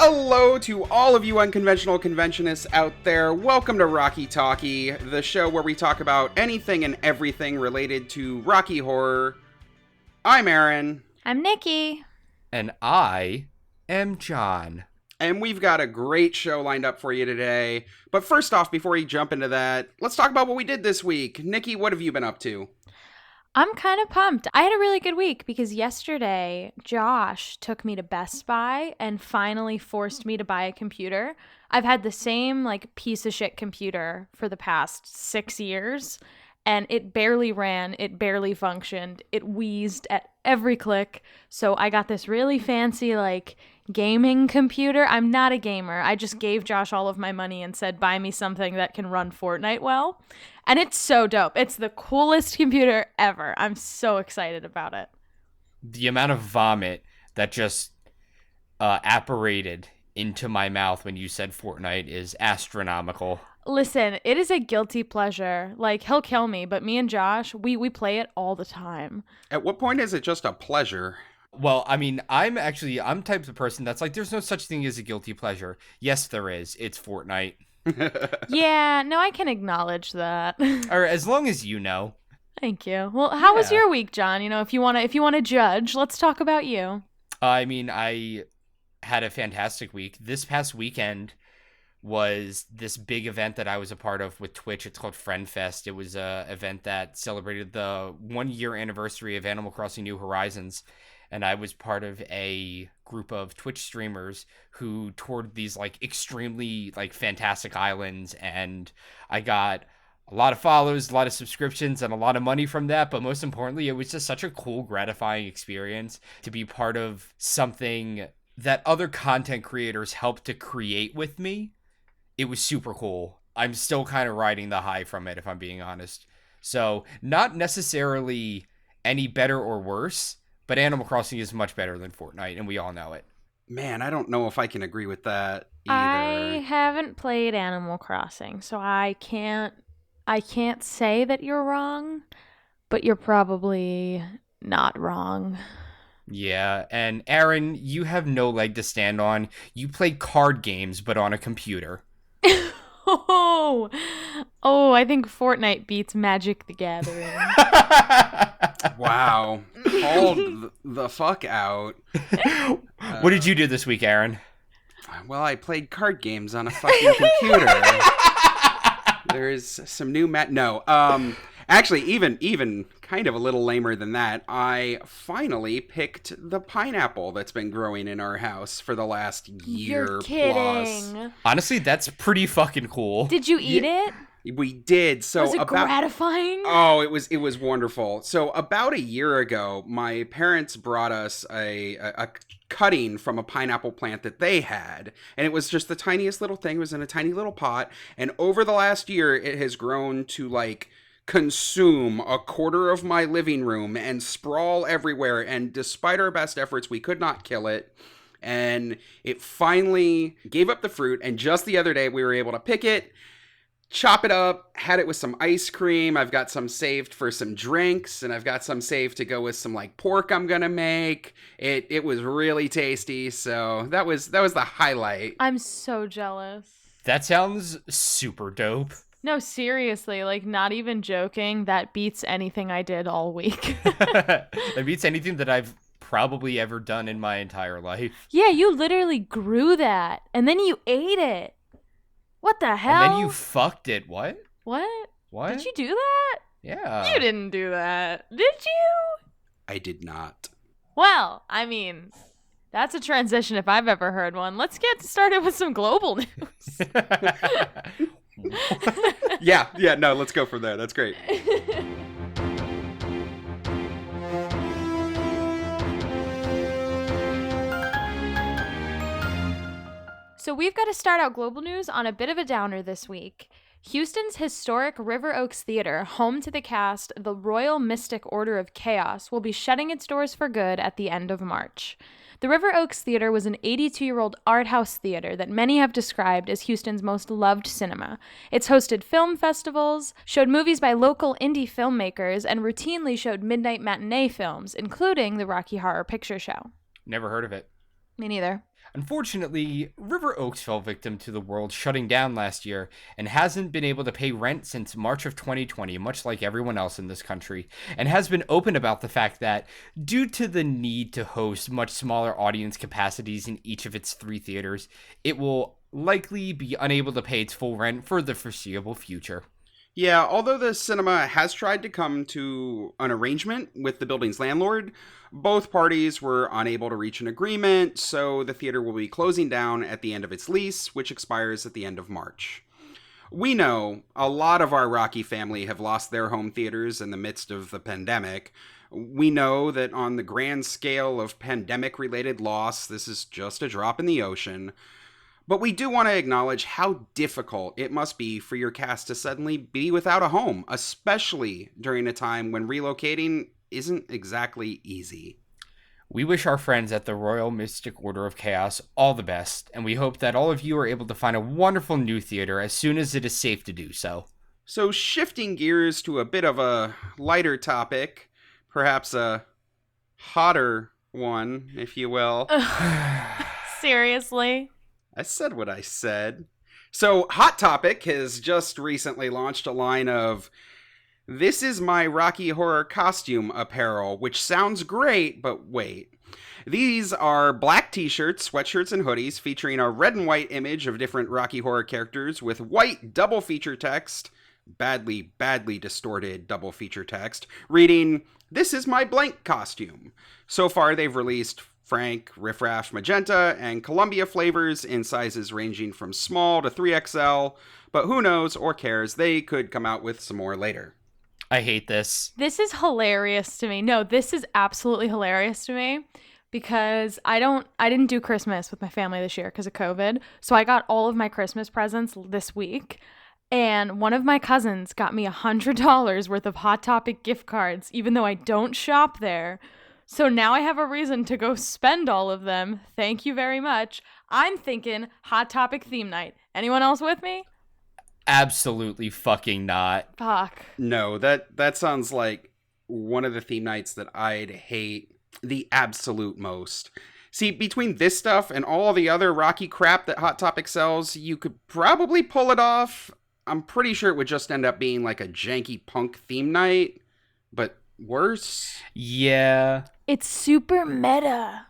Hello to all of you unconventional conventionists out there. Welcome to Rocky Talkie, the show where we talk about anything and everything related to Rocky Horror. I'm Aaron. I'm Nicki. And I am John. And we've got a great show lined up for you today. But first off, before we jump into that, let's talk about what we did this week. Nicki, what have you been up to? I'm kind of pumped. I had a really good week because yesterday Josh took me to Best Buy and finally forced me to buy a computer. I've had the same piece of shit computer for the past 6 years, and it barely ran, it barely functioned, it wheezed at every click. So I got this really fancy gaming computer. I'm not a gamer. I just gave Josh all of my money and said, buy me something that can run Fortnite well. And it's so dope. It's the coolest computer ever. I'm so excited about it. The amount of vomit that just apparated into my mouth when you said Fortnite is astronomical. Listen, it is a guilty pleasure. He'll kill me, but me and Josh, we play it all the time. At what point is it just a pleasure? Well, I mean, I'm type of person that's there's no such thing as a guilty pleasure. Yes, there is. It's Fortnite. Yeah, no, I can acknowledge that. Or as long as you know. Thank you. Well, how was your week, John? If you want to judge, let's talk about you. I mean, I had a fantastic week. This past weekend was this big event that I was a part of with Twitch. It's called Friend Fest. It was a event that celebrated the 1-year anniversary of Animal Crossing New Horizons. And I was part of a group of Twitch streamers who toured these extremely fantastic islands, and I got a lot of follows, a lot of subscriptions, and a lot of money from that. But most importantly, it was just such a cool, gratifying experience to be part of something that other content creators helped to create with me. It was super cool. I'm still kind of riding the high from it, if I'm being honest. So not necessarily any better or worse, but Animal Crossing is much better than Fortnite, and we all know it. Man, I don't know if I can agree with that either. I haven't played Animal Crossing, so I can't say that you're wrong, but you're probably not wrong. Yeah, and Aaron, you have no leg to stand on. You play card games, but on a computer. Oh, I think Fortnite beats Magic the Gathering. Wow. Called the fuck out. What did you do this week, Aaron? Well, I played card games on a fucking computer. There's some new actually, even kind of a little lamer than that, I finally picked the pineapple that's been growing in our house for the last year. You're kidding. Plus. Honestly, that's pretty fucking cool. Did you eat it? We did. So was it gratifying? Oh, it was wonderful. So about a year ago, my parents brought us a cutting from a pineapple plant that they had, and it was just the tiniest little thing. It was in a tiny little pot, and over the last year, it has grown to consume a quarter of my living room and sprawl everywhere. And despite our best efforts, we could not kill it. And it finally gave up the fruit. And just the other day, we were able to pick it, chop it up, had it with some ice cream. I've got some saved for some drinks, and I've got some saved to go with some pork I'm gonna make. It was really tasty, so that was the highlight. I'm so jealous. That sounds super dope. No, seriously, not even joking, that beats anything I did all week. That beats anything that I've probably ever done in my entire life. Yeah, you literally grew that, and then you ate it. What the hell? And then you fucked it. What? What? What? Did you do that? Yeah. You didn't do that. Did you? I did not. Well, I mean, that's a transition if I've ever heard one. Let's get started with some global news. Yeah, no, let's go from there. That's great. So we've got to start out global news on a bit of a downer this week. Houston's historic River Oaks Theater, home to the cast the Royal Mystic Order of Chaos, will be shutting its doors for good at the end of March. The River Oaks Theater was an 82-year-old art house theater that many have described as Houston's most loved cinema. It's hosted film festivals, showed movies by local indie filmmakers, and routinely showed midnight matinee films, including the Rocky Horror Picture Show. Never heard of it. Me neither. Unfortunately, River Oaks fell victim to the world shutting down last year and hasn't been able to pay rent since March of 2020, much like everyone else in this country, and has been open about the fact that, due to the need to host much smaller audience capacities in each of its 3 theaters, it will likely be unable to pay its full rent for the foreseeable future. Yeah, although the cinema has tried to come to an arrangement with the building's landlord, both parties were unable to reach an agreement, so the theater will be closing down at the end of its lease, which expires at the end of March. We know a lot of our Rocky family have lost their home theaters in the midst of the pandemic. We know that on the grand scale of pandemic-related loss, this is just a drop in the ocean. But we do want to acknowledge how difficult it must be for your cast to suddenly be without a home, especially during a time when relocating isn't exactly easy. We wish our friends at the Royal Mystic Order of Chaos all the best, and we hope that all of you are able to find a wonderful new theater as soon as it is safe to do so. So shifting gears to a bit of a lighter topic, perhaps a hotter one, if you will. Seriously? I said what I said. So, Hot Topic has just recently launched a line of "This is my Rocky Horror costume apparel," which sounds great, but wait. These are black t-shirts, sweatshirts, and hoodies featuring a red and white image of different Rocky Horror characters with white double feature text, badly distorted double feature text, reading, "This is my blank costume." So far, they've released Frank, Riff Raff, Magenta, and Columbia flavors in sizes ranging from small to 3XL, but who knows or cares, they could come out with some more later. I hate this. This is hilarious to me. No, this is absolutely hilarious to me because I didn't do Christmas with my family this year because of COVID. So I got all of my Christmas presents this week. And one of my cousins got me $100 worth of Hot Topic gift cards, even though I don't shop there. So now I have a reason to go spend all of them. Thank you very much. I'm thinking Hot Topic theme night. Anyone else with me? Absolutely fucking not. Fuck. No, that sounds like one of the theme nights that I'd hate the absolute most. See, between this stuff and all the other Rocky crap that Hot Topic sells, you could probably pull it off. I'm pretty sure it would just end up being like a janky punk theme night, but worse. Yeah. It's super meta.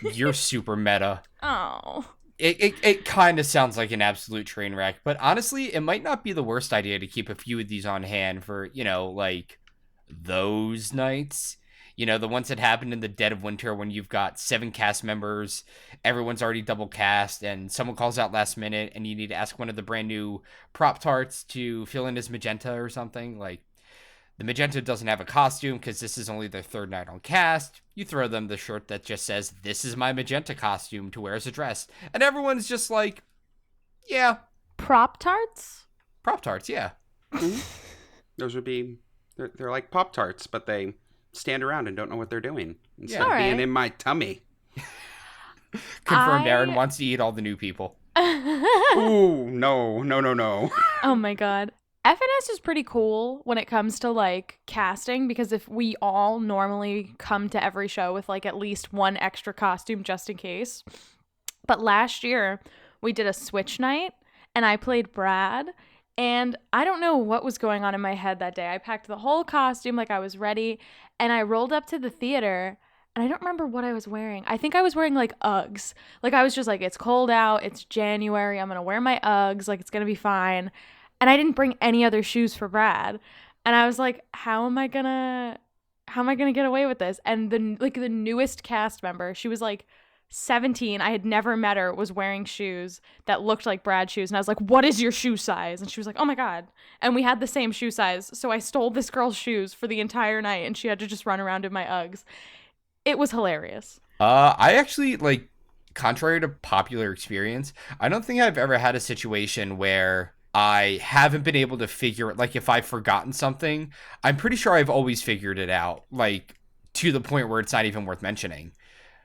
You're super meta. Oh. It kind of sounds like an absolute train wreck, but honestly, it might not be the worst idea to keep a few of these on hand for, like, those nights. The ones that happen in the dead of winter when you've got 7 cast members, everyone's already double cast, and someone calls out last minute, and you need to ask one of the brand new prop tarts to fill in as Magenta or something. Like, the Magenta doesn't have a costume because this is only their 3rd night on cast. You throw them the shirt that just says, "This is my Magenta costume" to wear as a dress. And everyone's just like, yeah. Prop tarts? Prop tarts, yeah. Mm-hmm. Those would be, they're like Pop-Tarts, but they stand around and don't know what they're doing. Instead of being in my tummy. Confirmed Aaron wants to eat all the new people. Ooh, no. Oh my god. FNS is pretty cool when it comes to, like, casting, because if we all normally come to every show with, like, at least one extra costume just in case. But last year, we did a switch night, and I played Brad, and I don't know what was going on in my head that day. I packed the whole costume like I was ready, and I rolled up to the theater, and I don't remember what I was wearing. I think I was wearing, like, Uggs. Like, I was just like, it's cold out, it's January, I'm gonna wear my Uggs, like, it's gonna be fine. And I didn't bring any other shoes for Brad. And I was like, how am I gonna get away with this? And the newest cast member, she was like 17. I had never met her, was wearing shoes that looked like Brad's shoes. And I was like, what is your shoe size? And she was like, oh my God. And we had the same shoe size. So I stole this girl's shoes for the entire night and she had to just run around in my Uggs. It was hilarious. I actually, like, contrary to popular experience, I don't think I've ever had a situation where I haven't been able to figure it. Like, if I've forgotten something, I'm pretty sure I've always figured it out, like, to the point where it's not even worth mentioning.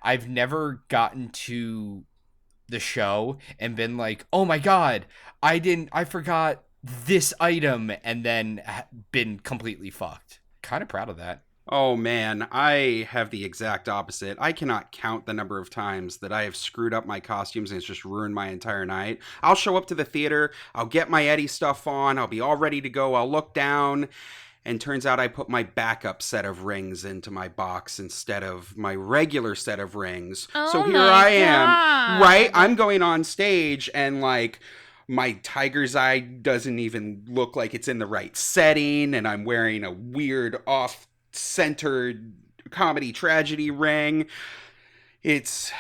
I've never gotten to the show and been like, oh my God, I forgot this item, and then been completely fucked. Kind of proud of that. Oh man, I have the exact opposite. I cannot count the number of times that I have screwed up my costumes and it's just ruined my entire night. I'll show up to the theater, I'll get my Eddie stuff on, I'll be all ready to go, I'll look down, and turns out I put my backup set of rings into my box instead of my regular set of rings. So Oh here my I am, right? God. I'm going on stage and like my tiger's eye doesn't even look like it's in the right setting, and I'm wearing a weird off-centered comedy tragedy ring. It's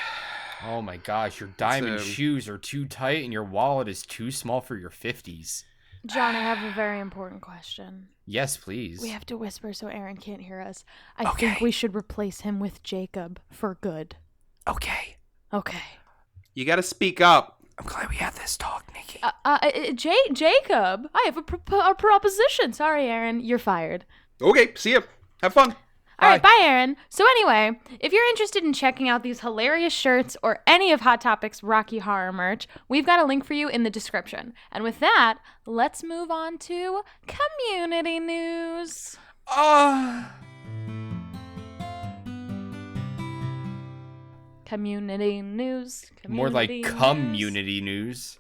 Oh my gosh, your diamond a- shoes are too tight and your wallet is too small for your 50s. John, I have a very important question. Yes, please. We have to whisper so Aaron can't hear us. I Okay. think we should replace him with Jacob for good. Okay. Okay. you got to speak up. I'm glad we had this talk, Nikki. Jacob, I have a proposition. Sorry, Aaron, you're fired. Okay, see ya. Have fun. All right, bye, Aaron. So anyway, if you're interested in checking out these hilarious shirts or any of Hot Topic's Rocky Horror merch, we've got a link for you in the description. And with that, let's move on to community news. Community news. More like Community news. community news.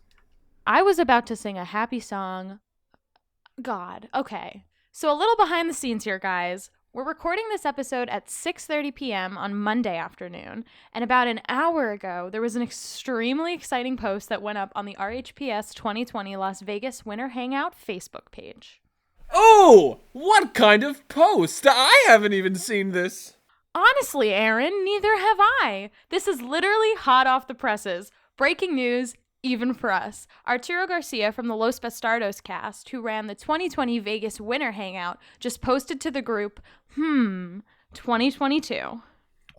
I was about to sing a happy song. God. Okay. So a little behind the scenes here, guys. We're recording this episode at 6:30 p.m. on Monday afternoon, and about an hour ago, there was an extremely exciting post that went up on the RHPS 2020 Las Vegas Winter Hangout Facebook page. Oh, what kind of post? I haven't even seen this. Honestly, Aaron, neither have I. This is literally hot off the presses. Breaking news, even for us. Arturo Garcia from the Los Bastardos cast, who ran the 2020 Vegas Winter Hangout, just posted to the group, 2022.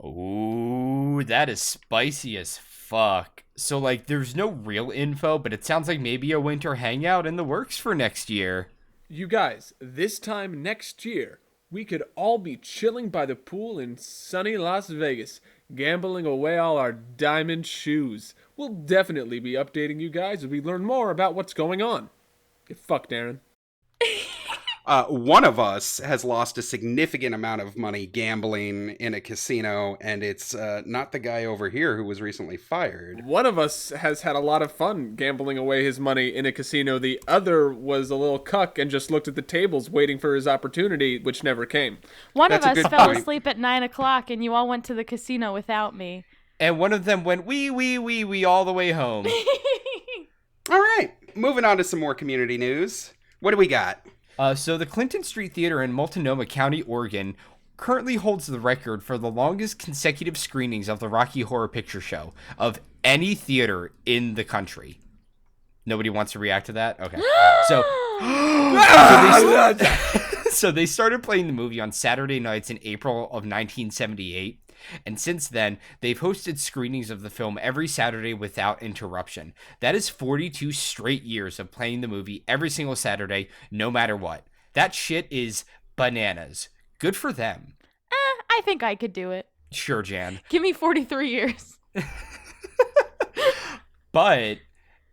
Ooh, that is spicy as fuck. So, like, there's no real info, but it sounds like maybe a winter hangout in the works for next year. You guys, this time next year, we could all be chilling by the pool in sunny Las Vegas, gambling away all our diamond shoes. We'll definitely be updating you guys as we learn more about what's going on. Get fucked, Aaron. One of us has lost a significant amount of money gambling in a casino, and it's not the guy over here who was recently fired. One of us has had a lot of fun gambling away his money in a casino. The other was a little cuck and just looked at the tables waiting for his opportunity, which never came. One That's of a us good fell point. asleep at 9 o'clock, and you all went to the casino without me. And one of them went wee all the way home. All right, moving on to some more community news. What do we got? So the Clinton Street Theater in Multnomah County, Oregon, currently holds the record for the longest consecutive screenings of the Rocky Horror Picture Show of any theater in the country. Nobody wants to react to that? Okay. So they started playing the movie on Saturday nights in April of 1978. And since then, they've hosted screenings of the film every Saturday without interruption. That is 42 straight years of playing the movie every single Saturday, no matter what. That shit is bananas. Good for them. I think I could do it. Sure, Jan. Give me 43 years. But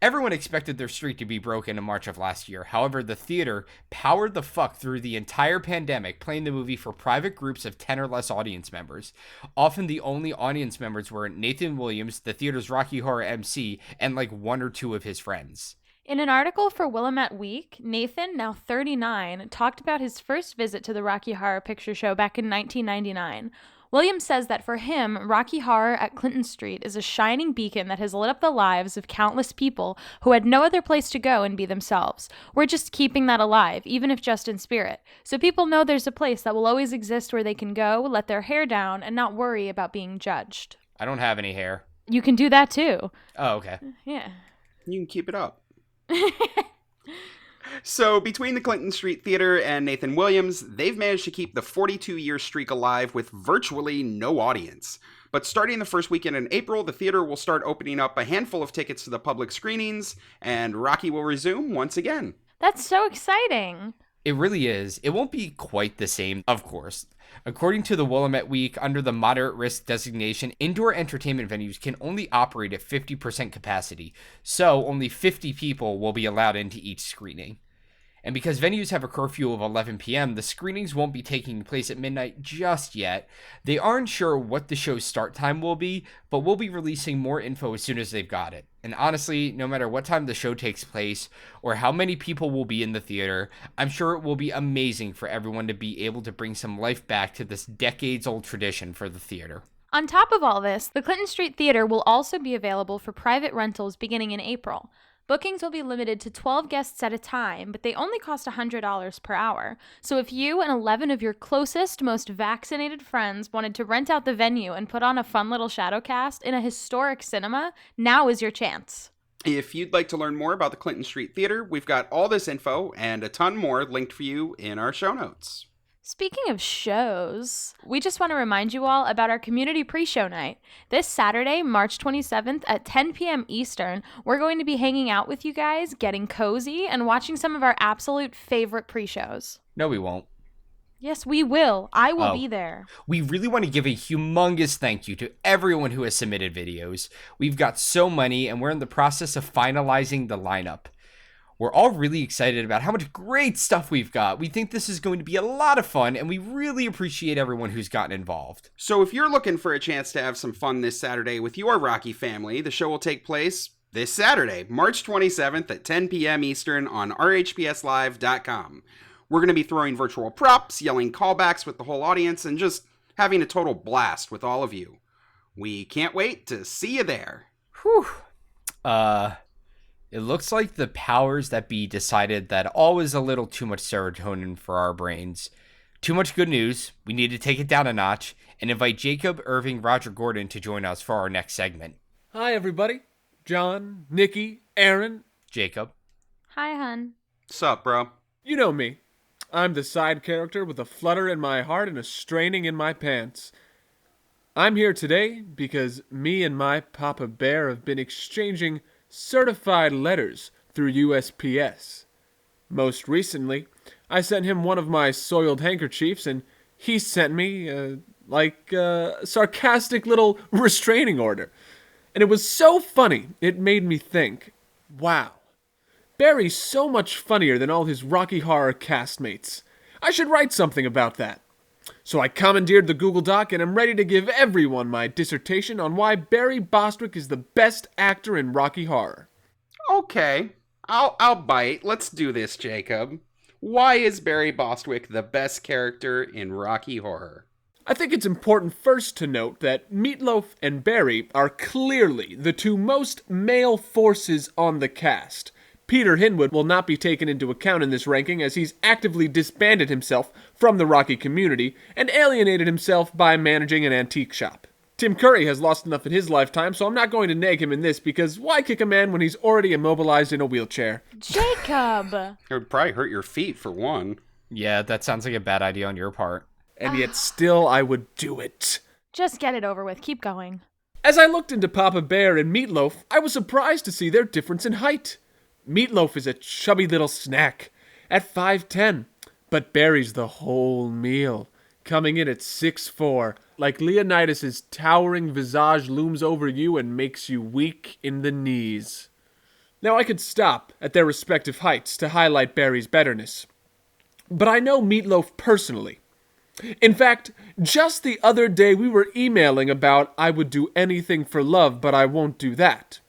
everyone expected their streak to be broken in March of last year. However, the theater powered the fuck through the entire pandemic, playing the movie for private groups of 10 or less audience members. Often the only audience members were Nathan Williams, the theater's Rocky Horror MC, and like one or two of his friends. In an article for Willamette Week, Nathan, now 39, talked about his first visit to the Rocky Horror Picture Show back in 1999. Williams says that for him, Rocky Horror at Clinton Street is a shining beacon that has lit up the lives of countless people who had no other place to go and be themselves. We're just keeping that alive, even if just in spirit. So people know there's a place that will always exist where they can go, let their hair down, and not worry about being judged. I don't have any hair. You can do that too. Oh, okay. Yeah. You can keep it up. So, between the Clinton Street Theater and Nathan Williams, they've managed to keep the 42-year streak alive with virtually no audience. But starting the first weekend in April, the theater will start opening up a handful of tickets to the public screenings, and Rocky will resume once again. That's so exciting. It really is. It won't be quite the same, of course. According to the Willamette Week, under the moderate risk designation, indoor entertainment venues can only operate at 50% capacity, so only 50 people will be allowed into each screening. And because venues have a curfew of 11 p.m., the screenings won't be taking place at midnight just yet. They aren't sure what the show's start time will be, but we'll be releasing more info as soon as they've got it. And honestly, no matter what time the show takes place or how many people will be in the theater, I'm sure it will be amazing for everyone to be able to bring some life back to this decades-old tradition for the theater. On top of all this, the Clinton Street Theater will also be available for private rentals beginning in April. Bookings will be limited to 12 guests at a time, but they only cost $100 per hour. So if you and 11 of your closest, most vaccinated friends wanted to rent out the venue and put on a fun little Shadowcast in a historic cinema, now is your chance. If you'd like to learn more about the Clinton Street Theater, we've got all this info and a ton more linked for you in our show notes. Speaking of shows, we just want to remind you all about our community pre-show night. This Saturday, March 27th at 10 p.m. Eastern, we're going to be hanging out with you guys, getting cozy, and watching some of our absolute favorite pre-shows. No, we won't. Yes, we will. I will be there. We really want to give a humongous thank you to everyone who has submitted videos. We've got so many, and we're in the process of finalizing the lineup. We're all really excited about how much great stuff we've got. We think this is going to be a lot of fun, and we really appreciate everyone who's gotten involved. So if you're looking for a chance to have some fun this Saturday with your Rocky family, the show will take place this Saturday, March 27th at 10 p.m. Eastern on rhpslive.com. We're going to be throwing virtual props, yelling callbacks with the whole audience, and just having a total blast with all of you. We can't wait to see you there. Whew. It looks like the powers that be decided that all was a little too much serotonin for our brains. Too much good news. We need to take it down a notch and invite Jacob, Irving, Roger Gordon to join us for our next segment. Hi, everybody. John, Nicki, Aaron. Jacob. Hi, hun. Sup, bro? You know me. I'm the side character with a flutter in my heart and a straining in my pants. I'm here today because me and my Papa Bear have been exchanging certified letters through USPS. Most recently, I sent him one of my soiled handkerchiefs, and he sent me, a sarcastic little restraining order. And it was so funny, it made me think, wow, Barry's so much funnier than all his Rocky Horror castmates. I should write something about that. So I commandeered the Google Doc and I'm ready to give everyone my dissertation on why Barry Bostwick is the best actor in Rocky Horror. Okay, I'll bite. Let's do this, Jacob. Why is Barry Bostwick the best character in Rocky Horror? I think it's important first to note that Meatloaf and Barry are clearly the two most male forces on the cast. Peter Hinwood will not be taken into account in this ranking as he's actively disbanded himself from the Rocky community and alienated himself by managing an antique shop. Tim Curry has lost enough in his lifetime, so I'm not going to nag him in this because why kick a man when he's already immobilized in a wheelchair? Jacob! It would probably hurt your feet, for one. Yeah, that sounds like a bad idea on your part. And yet still I would do it. Just get it over with. Keep going. As I looked into Papa Bear and Meatloaf, I was surprised to see their difference in height. Meatloaf is a chubby little snack at 5'10", but Barry's the whole meal, coming in at 6'4", like Leonidas' towering visage looms over you and makes you weak in the knees. Now I could stop at their respective heights to highlight Barry's betterness, but I know Meatloaf personally. In fact, just the other day we were emailing about I would do anything for love, but I won't do that.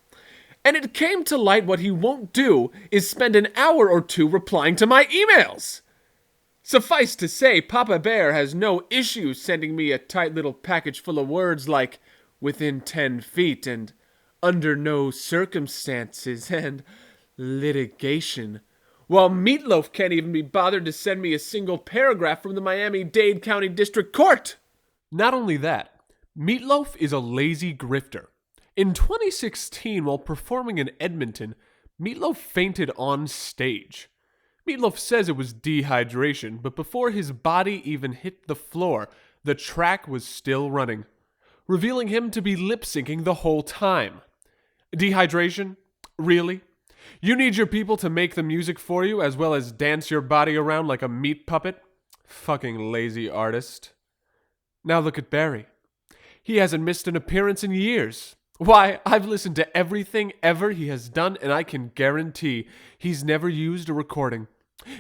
And it came to light what he won't do is spend an hour or two replying to my emails. Suffice to say, Papa Bear has no issue sending me a tight little package full of words like within 10 feet and under no circumstances and litigation. While Meatloaf can't even be bothered to send me a single paragraph from the Miami-Dade County District Court. Not only that, Meatloaf is a lazy grifter. In 2016, while performing in Edmonton, Meatloaf fainted on stage. Meatloaf says it was dehydration, but before his body even hit the floor, the track was still running, revealing him to be lip-syncing the whole time. Dehydration? Really? You need your people to make the music for you as well as dance your body around like a meat puppet? Fucking lazy artist. Now look at Barry. He hasn't missed an appearance in years. Why, I've listened to everything ever he has done, and I can guarantee he's never used a recording.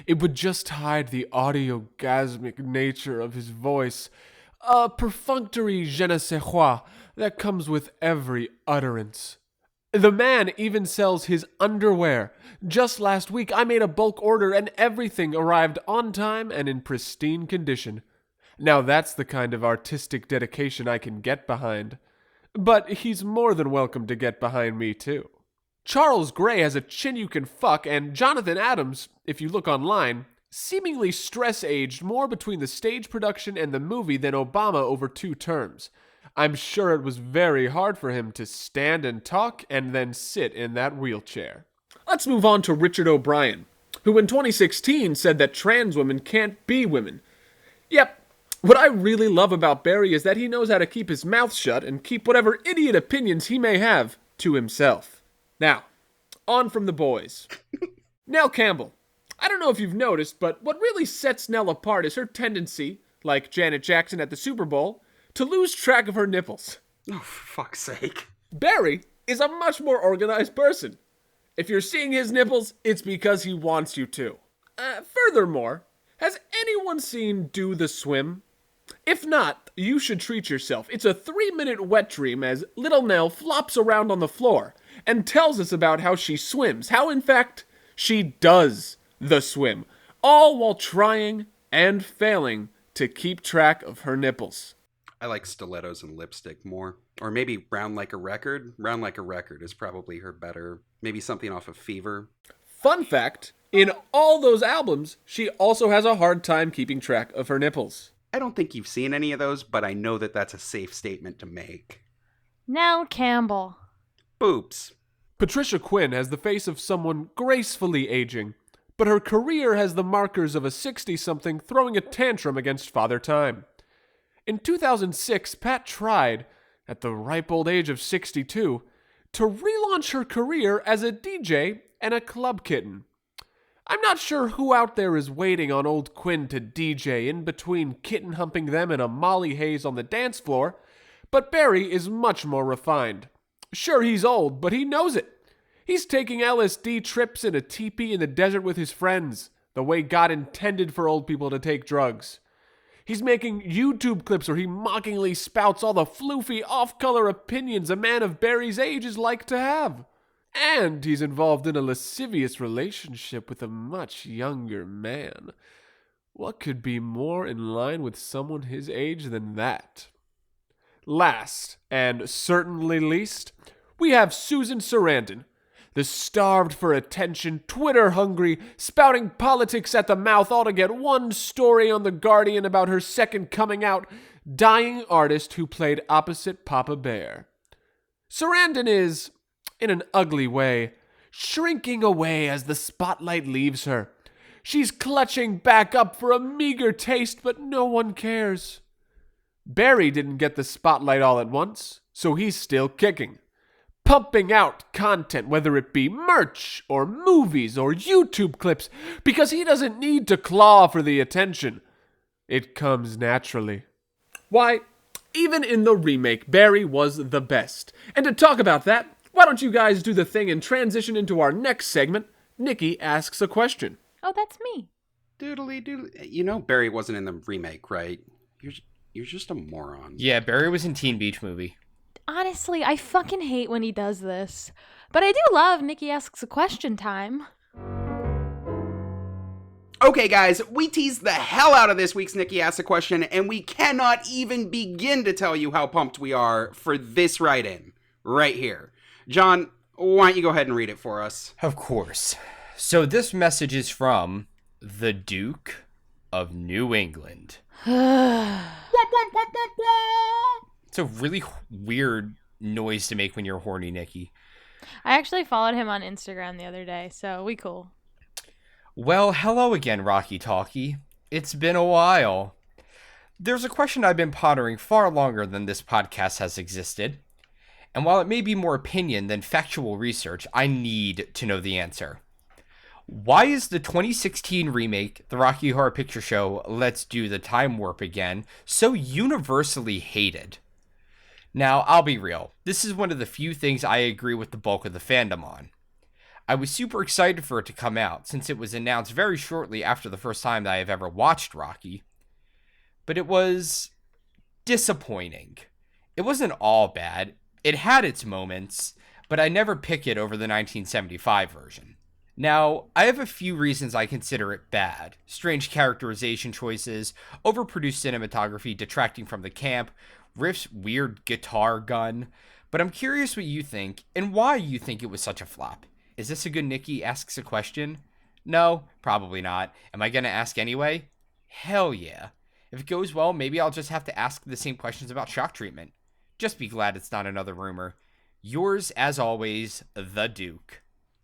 It would just hide the audiogasmic nature of his voice, a perfunctory je ne sais quoi that comes with every utterance. The man even sells his underwear. Just last week I made a bulk order and everything arrived on time and in pristine condition. Now that's the kind of artistic dedication I can get behind. But he's more than welcome to get behind me too. Charles Gray has a chin you can fuck, and Jonathan Adams, if you look online, seemingly stress-aged more between the stage production and the movie than Obama over 2 terms. I'm sure it was very hard for him to stand and talk and then sit in that wheelchair. Let's move on to Richard O'Brien, who in 2016 said that trans women can't be women. Yep, what I really love about Barry is that he knows how to keep his mouth shut and keep whatever idiot opinions he may have to himself. Now, on from the boys. Nell Campbell. I don't know if you've noticed, but what really sets Nell apart is her tendency, like Janet Jackson at the Super Bowl, to lose track of her nipples. Oh, for fuck's sake. Barry is a much more organized person. If you're seeing his nipples, it's because he wants you to. Furthermore, has anyone seen Do the Swim? If not, you should treat yourself. It's a 3-minute wet dream as little Nell flops around on the floor and tells us about how she swims, how in fact she does the swim, all while trying and failing to keep track of her nipples. I like stilettos and lipstick more. Or maybe Round Like a Record. Round Like a Record is probably her better. Maybe something off of Fever. Fun fact, in all those albums, she also has a hard time keeping track of her nipples. I don't think you've seen any of those, but I know that that's a safe statement to make. Nell Campbell. Boobs. Patricia Quinn has the face of someone gracefully aging, but her career has the markers of a 60-something throwing a tantrum against Father Time. In 2006, Pat tried, at the ripe old age of 62, to relaunch her career as a DJ and a club kitten. I'm not sure who out there is waiting on old Quinn to DJ in between kitten humping them in a Molly haze on the dance floor, but Barry is much more refined. Sure, he's old, but he knows it. He's taking LSD trips in a teepee in the desert with his friends, the way God intended for old people to take drugs. He's making YouTube clips where he mockingly spouts all the floofy, off-color opinions a man of Barry's age is like to have. And he's involved in a lascivious relationship with a much younger man. What could be more in line with someone his age than that? Last, and certainly least, we have Susan Sarandon, the starved for attention, Twitter-hungry, spouting politics at the mouth all to get one story on The Guardian about her second coming out, dying artist who played opposite Papa Bear. Sarandon is, in an ugly way, shrinking away as the spotlight leaves her. She's clutching back up for a meager taste, but no one cares. Barry didn't get the spotlight all at once, so he's still kicking. Pumping out content, whether it be merch, or movies, or YouTube clips, because he doesn't need to claw for the attention. It comes naturally. Why, even in the remake, Barry was the best. And to talk about that, why don't you guys do the thing and transition into our next segment, Nicki Asks a Question. Oh, that's me. Doodly doodly. You know Barry wasn't in the remake, right? You're just a moron. Yeah, Barry was in Teen Beach Movie. Honestly, I fucking hate when he does this. But I do love Nicki Asks a Question time. Okay, guys, we teased the hell out of this week's Nicki Asks a Question, and we cannot even begin to tell you how pumped we are for this write-in right here. John, why don't you go ahead and read it for us? Of course. So this message is from the Duke of New England. It's a really weird noise to make when you're horny, Nicki. I actually followed him on Instagram the other day, so we cool. Well, hello again, Rocky Talkie. It's been a while. There's a question I've been pondering far longer than this podcast has existed. And while it may be more opinion than factual research, I need to know the answer. Why is the 2016 remake, The Rocky Horror Picture Show, Let's Do the Time Warp Again, so universally hated? Now, I'll be real. This is one of the few things I agree with the bulk of the fandom on. I was super excited for it to come out, since it was announced very shortly after the first time that I have ever watched Rocky. But it was disappointing. It wasn't all bad. It had its moments, but I never pick it over the 1975 version. Now, I have a few reasons I consider it bad. Strange characterization choices, overproduced cinematography detracting from the camp, Riff's weird guitar gun. But I'm curious what you think, and why you think it was such a flop. Is this a good Nicki asks a question? No, probably not. Am I going to ask anyway? Hell yeah. If it goes well, maybe I'll just have to ask the same questions about shock treatment. Just be glad it's not another rumor. Yours, as always, the Duke.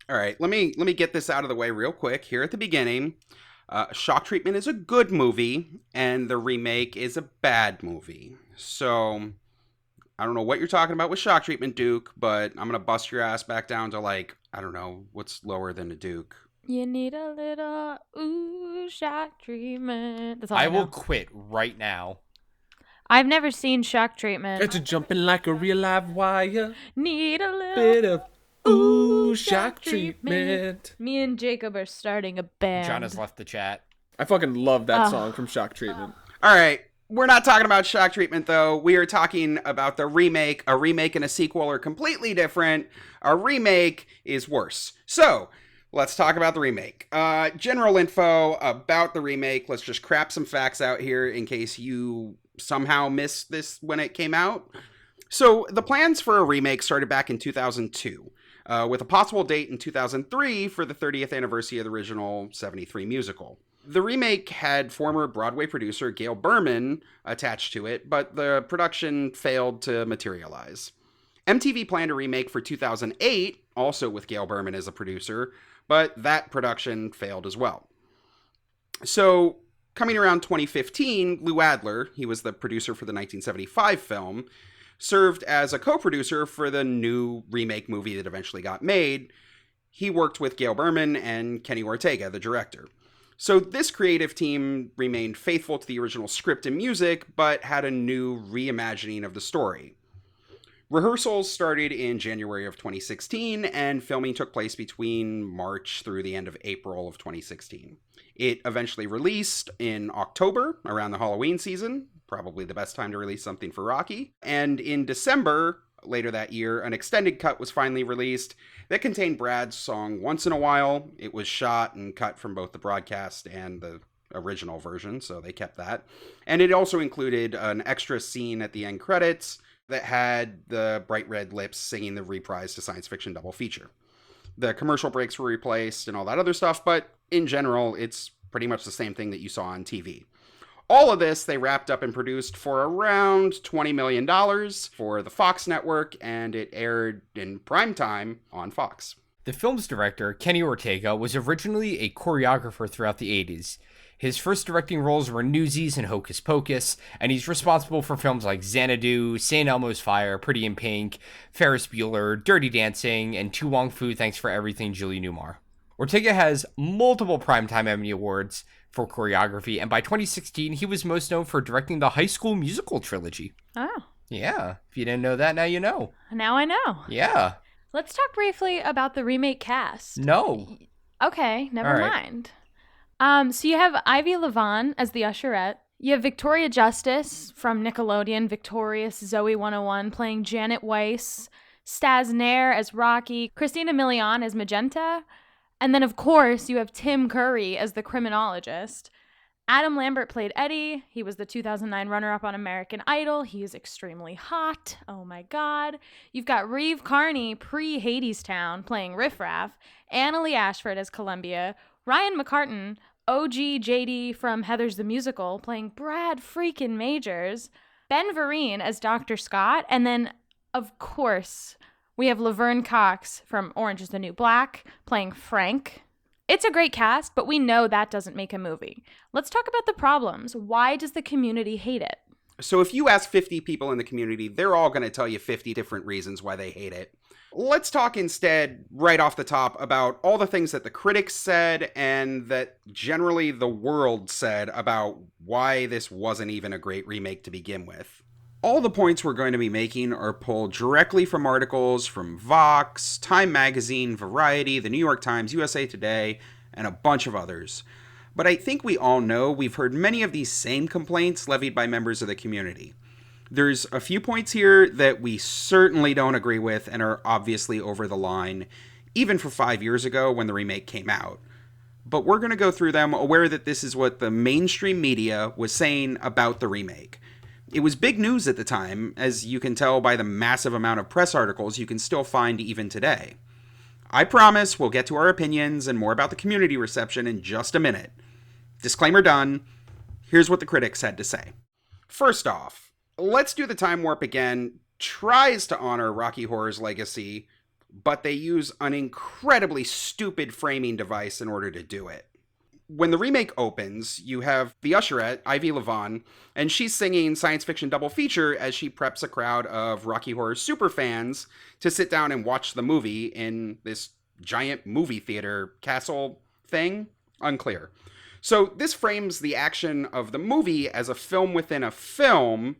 All right, let me get this out of the way real quick here at the beginning. Shock Treatment is a good movie, and the remake is a bad movie. So I don't know what you're talking about with Shock Treatment, Duke, but I'm gonna bust your ass back down to, like, I don't know, what's lower than a Duke? You need a little shock treatment. That's all I know. will quit right now. I've never seen Shock Treatment. It's jumping like a real live wire. Need a little Bit of shock treatment. Me and Jacob are starting a band. John has left the chat. I fucking love that song from Shock Treatment. All right, we're not talking about Shock Treatment, though. We are talking about the remake. A remake and a sequel are completely different. A remake is worse. So let's talk about the remake. General info about the remake. Let's just crap some facts out here in case you somehow missed this when it came out. So the plans for a remake started back in 2002, with a possible date in 2003 for the 30th anniversary of the original 73 musical. The remake had former Broadway producer Gail Berman attached to it, but the production failed to materialize. MTV planned a remake for 2008, also with Gail Berman as a producer, but that production failed as well. So, coming around 2015, Lou Adler, he was the producer for the 1975 film, served as a co-producer for the new remake movie that eventually got made. He worked with Gail Berman and Kenny Ortega, the director. So this creative team remained faithful to the original script and music, but had a new reimagining of the story. Rehearsals started in January of 2016, and filming took place between March through the end of April of 2016. It eventually released in October, around the Halloween season, probably the best time to release something for Rocky. And in December, later that year, an extended cut was finally released that contained Brad's song Once in a While. It was shot and cut from both the broadcast and the original version, so they kept that. And it also included an extra scene at the end credits that had the Bright Red Lips singing the reprise to Science Fiction double feature. The commercial breaks were replaced and all that other stuff, but in general, it's pretty much the same thing that you saw on TV. All of this they wrapped up and produced for around $20 million for the Fox network, and it aired in primetime on Fox. The film's director, Kenny Ortega, was originally a choreographer throughout the 80s. His first directing roles were Newsies and Hocus Pocus, and he's responsible for films like Xanadu, St. Elmo's Fire, Pretty in Pink, Ferris Bueller, Dirty Dancing, and To Wong Fu, Thanks for Everything, Julie Newmar. Ortega has multiple Primetime Emmy Awards for choreography, and by 2016, he was most known for directing the High School Musical trilogy. Oh. Yeah, if you didn't know that, now you know. Now I know. Yeah. Let's talk briefly about the remake cast. No. Okay, never All right. mind. So you have Ivy Levon as the usherette. You have Victoria Justice from Nickelodeon, Victorious Zoe 101, playing Janet Weiss. Staz Nair as Rocky. Christina Milian as Magenta. And then, of course, you have Tim Curry as the criminologist. Adam Lambert played Eddie. He was the 2009 runner-up on American Idol. He is extremely hot. Oh, my God. You've got Reeve Carney, pre-Hadestown, playing Riff Raff. Annalee Ashford as Columbia. Ryan McCartan, OG JD from Heathers the Musical, playing Brad freaking Majors. Ben Vereen as Dr. Scott. And then, of course, we have Laverne Cox from Orange is the New Black, playing Frank. It's a great cast, but we know that doesn't make a movie. Let's talk about the problems. Why does the community hate it? So if you ask 50 people in the community, they're all going to tell you 50 different reasons why they hate it. Let's talk instead, right off the top, about all the things that the critics said and that generally the world said about why this wasn't even a great remake to begin with. All the points we're going to be making are pulled directly from articles from Vox, Time Magazine, Variety, the New York Times, USA Today, and a bunch of others. But I think we all know we've heard many of these same complaints levied by members of the community. There's a few points here that we certainly don't agree with and are obviously over the line, even for 5 years ago when the remake came out. But we're going to go through them aware that this is what the mainstream media was saying about the remake. It was big news at the time, as you can tell by the massive amount of press articles you can still find even today. I promise we'll get to our opinions and more about the community reception in just a minute. Disclaimer done. Here's what the critics had to say. First off, Let's Do the Time Warp Again tries to honor Rocky Horror's legacy, but they use an incredibly stupid framing device in order to do it. When the remake opens, you have the usherette, Ivy Levon, and she's singing science fiction double feature as she preps a crowd of Rocky Horror superfans to sit down and watch the movie in this giant movie theater castle thing. Unclear. So this frames the action of the movie as a film within a film,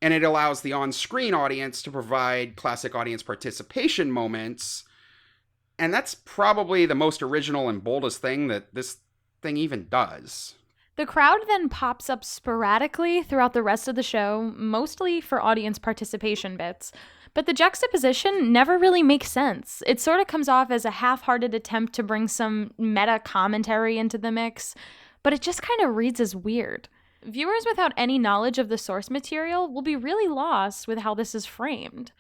and it allows the on-screen audience to provide classic audience participation moments. And that's probably the most original and boldest thing that this thing even does. The crowd then pops up sporadically throughout the rest of the show, mostly for audience participation bits. But the juxtaposition never really makes sense. It sort of comes off as a half-hearted attempt to bring some meta commentary into the mix, but it just kind of reads as weird. Viewers without any knowledge of the source material will be really lost with how this is framed.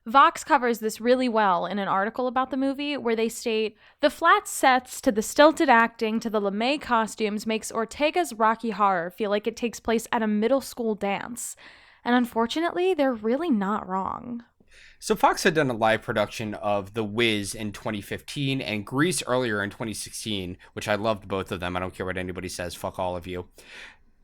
Vox covers this really well in an article about the movie where they state, "The flat sets to the stilted acting to the LeMay costumes makes Ortega's Rocky Horror feel like it takes place at a middle school dance." And unfortunately, they're really not wrong. So Fox had done a live production of The Wiz in 2015 and Grease earlier in 2016, which I loved both of them. I don't care what anybody says. Fuck all of you.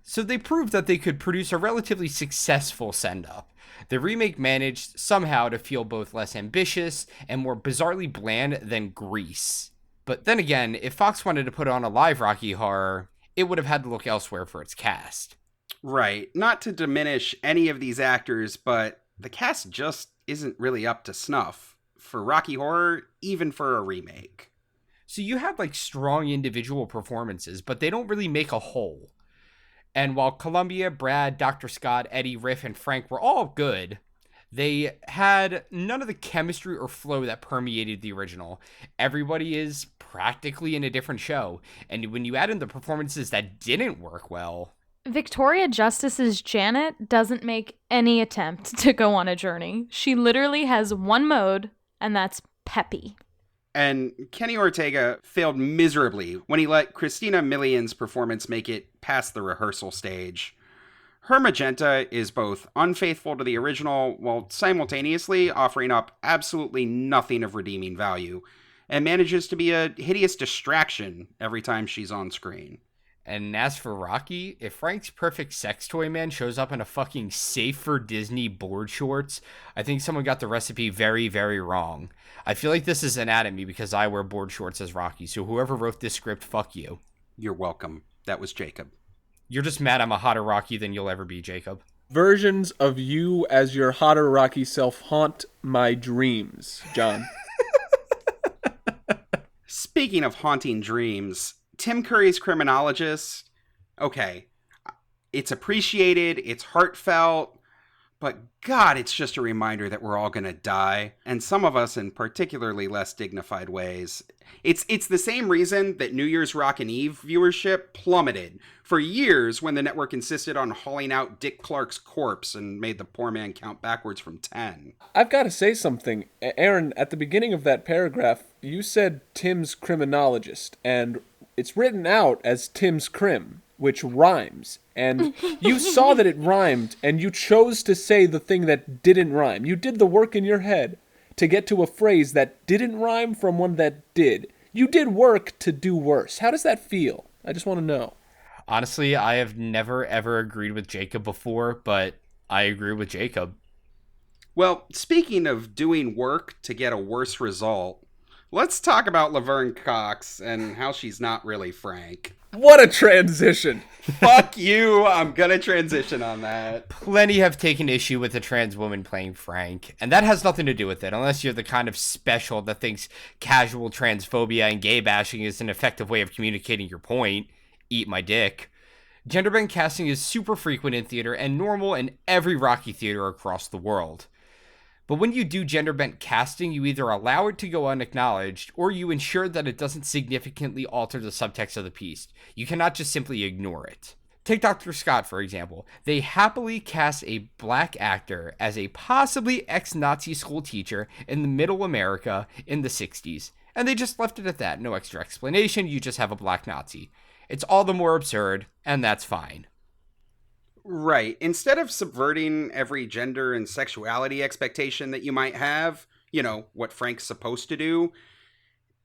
So they proved that they could produce a relatively successful send-up. The remake managed somehow to feel both less ambitious and more bizarrely bland than Grease. But then again, if Fox wanted to put on a live Rocky Horror, it would have had to look elsewhere for its cast. Right. Not to diminish any of these actors, but the cast just isn't really up to snuff for Rocky Horror, even for a remake. So you have like strong individual performances, but they don't really make a whole. And while Columbia, Brad, Dr. Scott, Eddie, Riff, and Frank were all good, they had none of the chemistry or flow that permeated the original. Everybody is practically in a different show. And when you add in the performances that didn't work well... Victoria Justice's Janet doesn't make any attempt to go on a journey. She literally has one mode, and that's peppy. And Kenny Ortega failed miserably when he let Christina Milian's performance make it past the rehearsal stage. Her magenta is both unfaithful to the original while simultaneously offering up absolutely nothing of redeeming value, and manages to be a hideous distraction every time she's on screen. And as for Rocky, if Frank's perfect sex toy man shows up in a fucking safe for Disney board shorts, I think someone got the recipe very, very wrong. I feel like this is anatomy because I wear board shorts as Rocky, so whoever wrote this script, fuck you. You're welcome. That was Jacob. You're just mad I'm a hotter Rocky than you'll ever be, Jacob. Versions of you as your hotter Rocky self haunt my dreams, John. Speaking of haunting dreams, Tim Curry's Criminologist, okay, it's appreciated, it's heartfelt, but God, it's just a reminder that we're all going to die, and some of us in particularly less dignified ways. It's the same reason that New Year's Rockin' Eve viewership plummeted for years when the network insisted on hauling out Dick Clark's corpse and made the poor man count backwards from 10. I've got to say something. Aaron, at the beginning of that paragraph, you said Tim's Criminologist, and it's written out as Tim's Crim, which rhymes. And you saw that it rhymed, and you chose to say the thing that didn't rhyme. You did the work in your head to get to a phrase that didn't rhyme from one that did. You did work to do worse. How does that feel? I just want to know. Honestly, I have never, ever agreed with Jacob before, but I agree with Jacob. Well, speaking of doing work to get a worse result, Let's talk about Laverne Cox and how she's not really Frank. What a transition. Fuck you. I'm gonna transition on that. Plenty have taken issue with a trans woman playing Frank, and that has nothing to do with it, unless you're the kind of special that thinks casual transphobia and gay bashing is an effective way of communicating your point. Eat my dick. Gender-bent casting is super frequent in theater and normal in every Rocky theater across the world. But when you do gender-bent casting, you either allow it to go unacknowledged, or you ensure that it doesn't significantly alter the subtext of the piece. You cannot just simply ignore it. Take Dr. Scott, for example. They happily cast a black actor as a possibly ex-Nazi school teacher in the middle America in the 60s. And they just left it at that. No extra explanation, you just have a black Nazi. It's all the more absurd, and that's fine. Right. Instead of subverting every gender and sexuality expectation that you might have, you know, what Frank's supposed to do,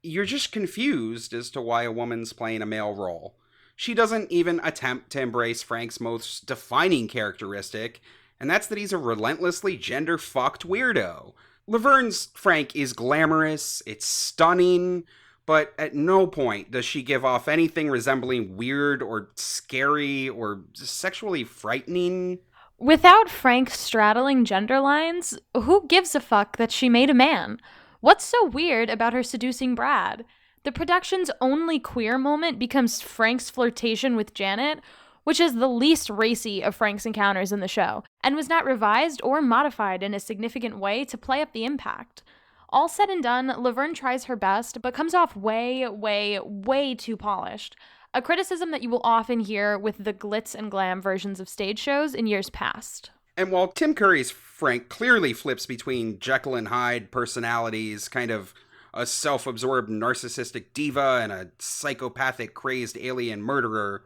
you're just confused as to why a woman's playing a male role. She doesn't even attempt to embrace Frank's most defining characteristic, and that's that he's a relentlessly gender-fucked weirdo. Laverne's Frank is glamorous, it's stunning, but at no point does she give off anything resembling weird or scary or sexually frightening. Without Frank straddling gender lines, who gives a fuck that she made a man? What's so weird about her seducing Brad? The production's only queer moment becomes Frank's flirtation with Janet, which is the least racy of Frank's encounters in the show, and was not revised or modified in a significant way to play up the impact. All said and done, Laverne tries her best, but comes off way, way, way too polished. A criticism that you will often hear with the glitz and glam versions of stage shows in years past. And while Tim Curry's Frank clearly flips between Jekyll and Hyde personalities, kind of a self-absorbed narcissistic diva and a psychopathic crazed alien murderer,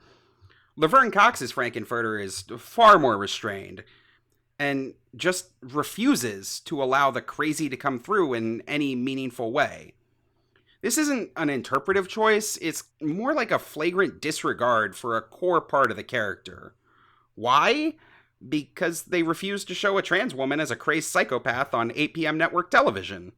Laverne Cox's Frankenfurter is far more restrained and just refuses to allow the crazy to come through in any meaningful way. This isn't an interpretive choice, it's more like a flagrant disregard for a core part of the character. Why? Because they refuse to show a trans woman as a crazed psychopath on 8 p.m. network television.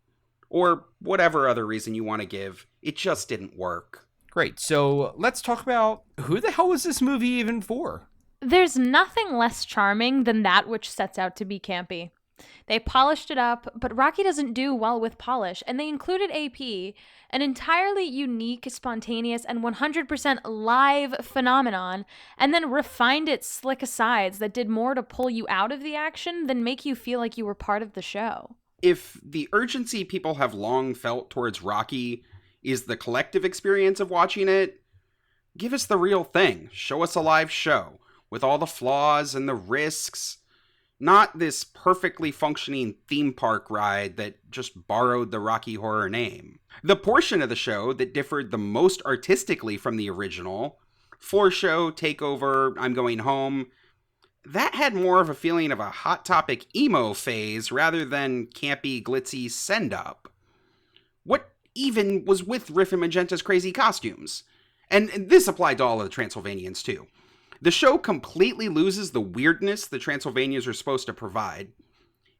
Or whatever other reason you want to give, it just didn't work. Great, so let's talk about who the hell was this movie even for? There's nothing less charming than that which sets out to be campy. They polished it up, but Rocky doesn't do well with polish, and they included AP, an entirely unique, spontaneous, and 100% live phenomenon, and then refined its slick asides that did more to pull you out of the action than make you feel like you were part of the show. If the urgency people have long felt towards Rocky is the collective experience of watching it, give us the real thing. Show us a live show with all the flaws and the risks, not this perfectly functioning theme park ride that just borrowed the Rocky Horror name. The portion of the show that differed the most artistically from the original, Floor Show, Takeover, I'm Going Home, that had more of a feeling of a Hot Topic emo phase rather than campy, glitzy send-up. What even was with Riff and Magenta's crazy costumes? And this applied to all of the Transylvanians too. The show completely loses the weirdness the Transylvanians are supposed to provide.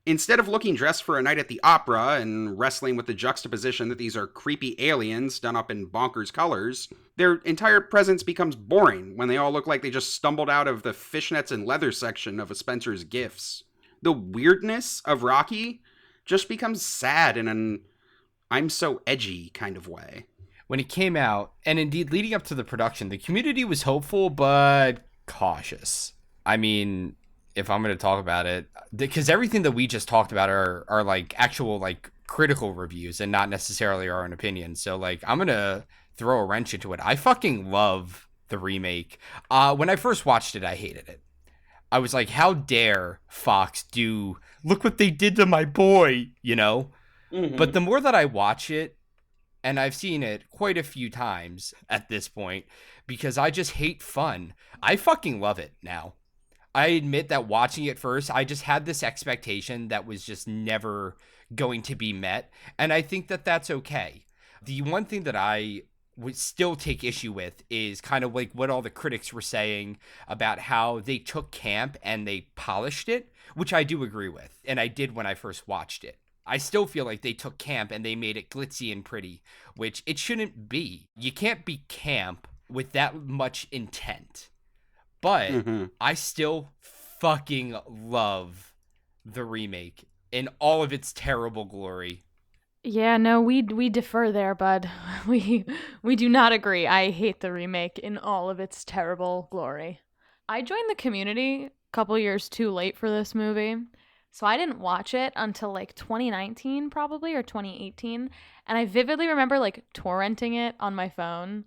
Instead of looking dressed for a night at the opera and wrestling with the juxtaposition that these are creepy aliens done up in bonkers colors, their entire presence becomes boring when they all look like they just stumbled out of the fishnets and leather section of a Spencer's Gifts. The weirdness of Rocky just becomes sad in an I'm so edgy kind of way. When it came out, and indeed leading up to the production, the community was hopeful but cautious. I mean, if I'm going to talk about it, because everything that we just talked about are like actual like critical reviews and not necessarily our own opinions. So like I'm going to throw a wrench into it. I fucking love the remake. When I first watched it, I hated it. I was like, how dare Fox look what they did to my boy, you know? Mm-hmm. But the more that I watch it, and I've seen it quite a few times at this point, because I just hate fun, I fucking love it now. I admit that watching it first, I just had this expectation that was just never going to be met, and I think that that's okay. The one thing that I would still take issue with is kind of like what all the critics were saying about how they took camp and they polished it, which I do agree with, and I did when I first watched it. I still feel like they took camp and they made it glitzy and pretty, which it shouldn't be. You can't be camp with that much intent. But I still fucking love the remake in all of its terrible glory. Yeah, no, we defer there, bud. We do not agree. I hate the remake in all of its terrible glory. I joined the community a couple years too late for this movie. So I didn't watch it until like 2019 probably or 2018, and I vividly remember like torrenting it on my phone.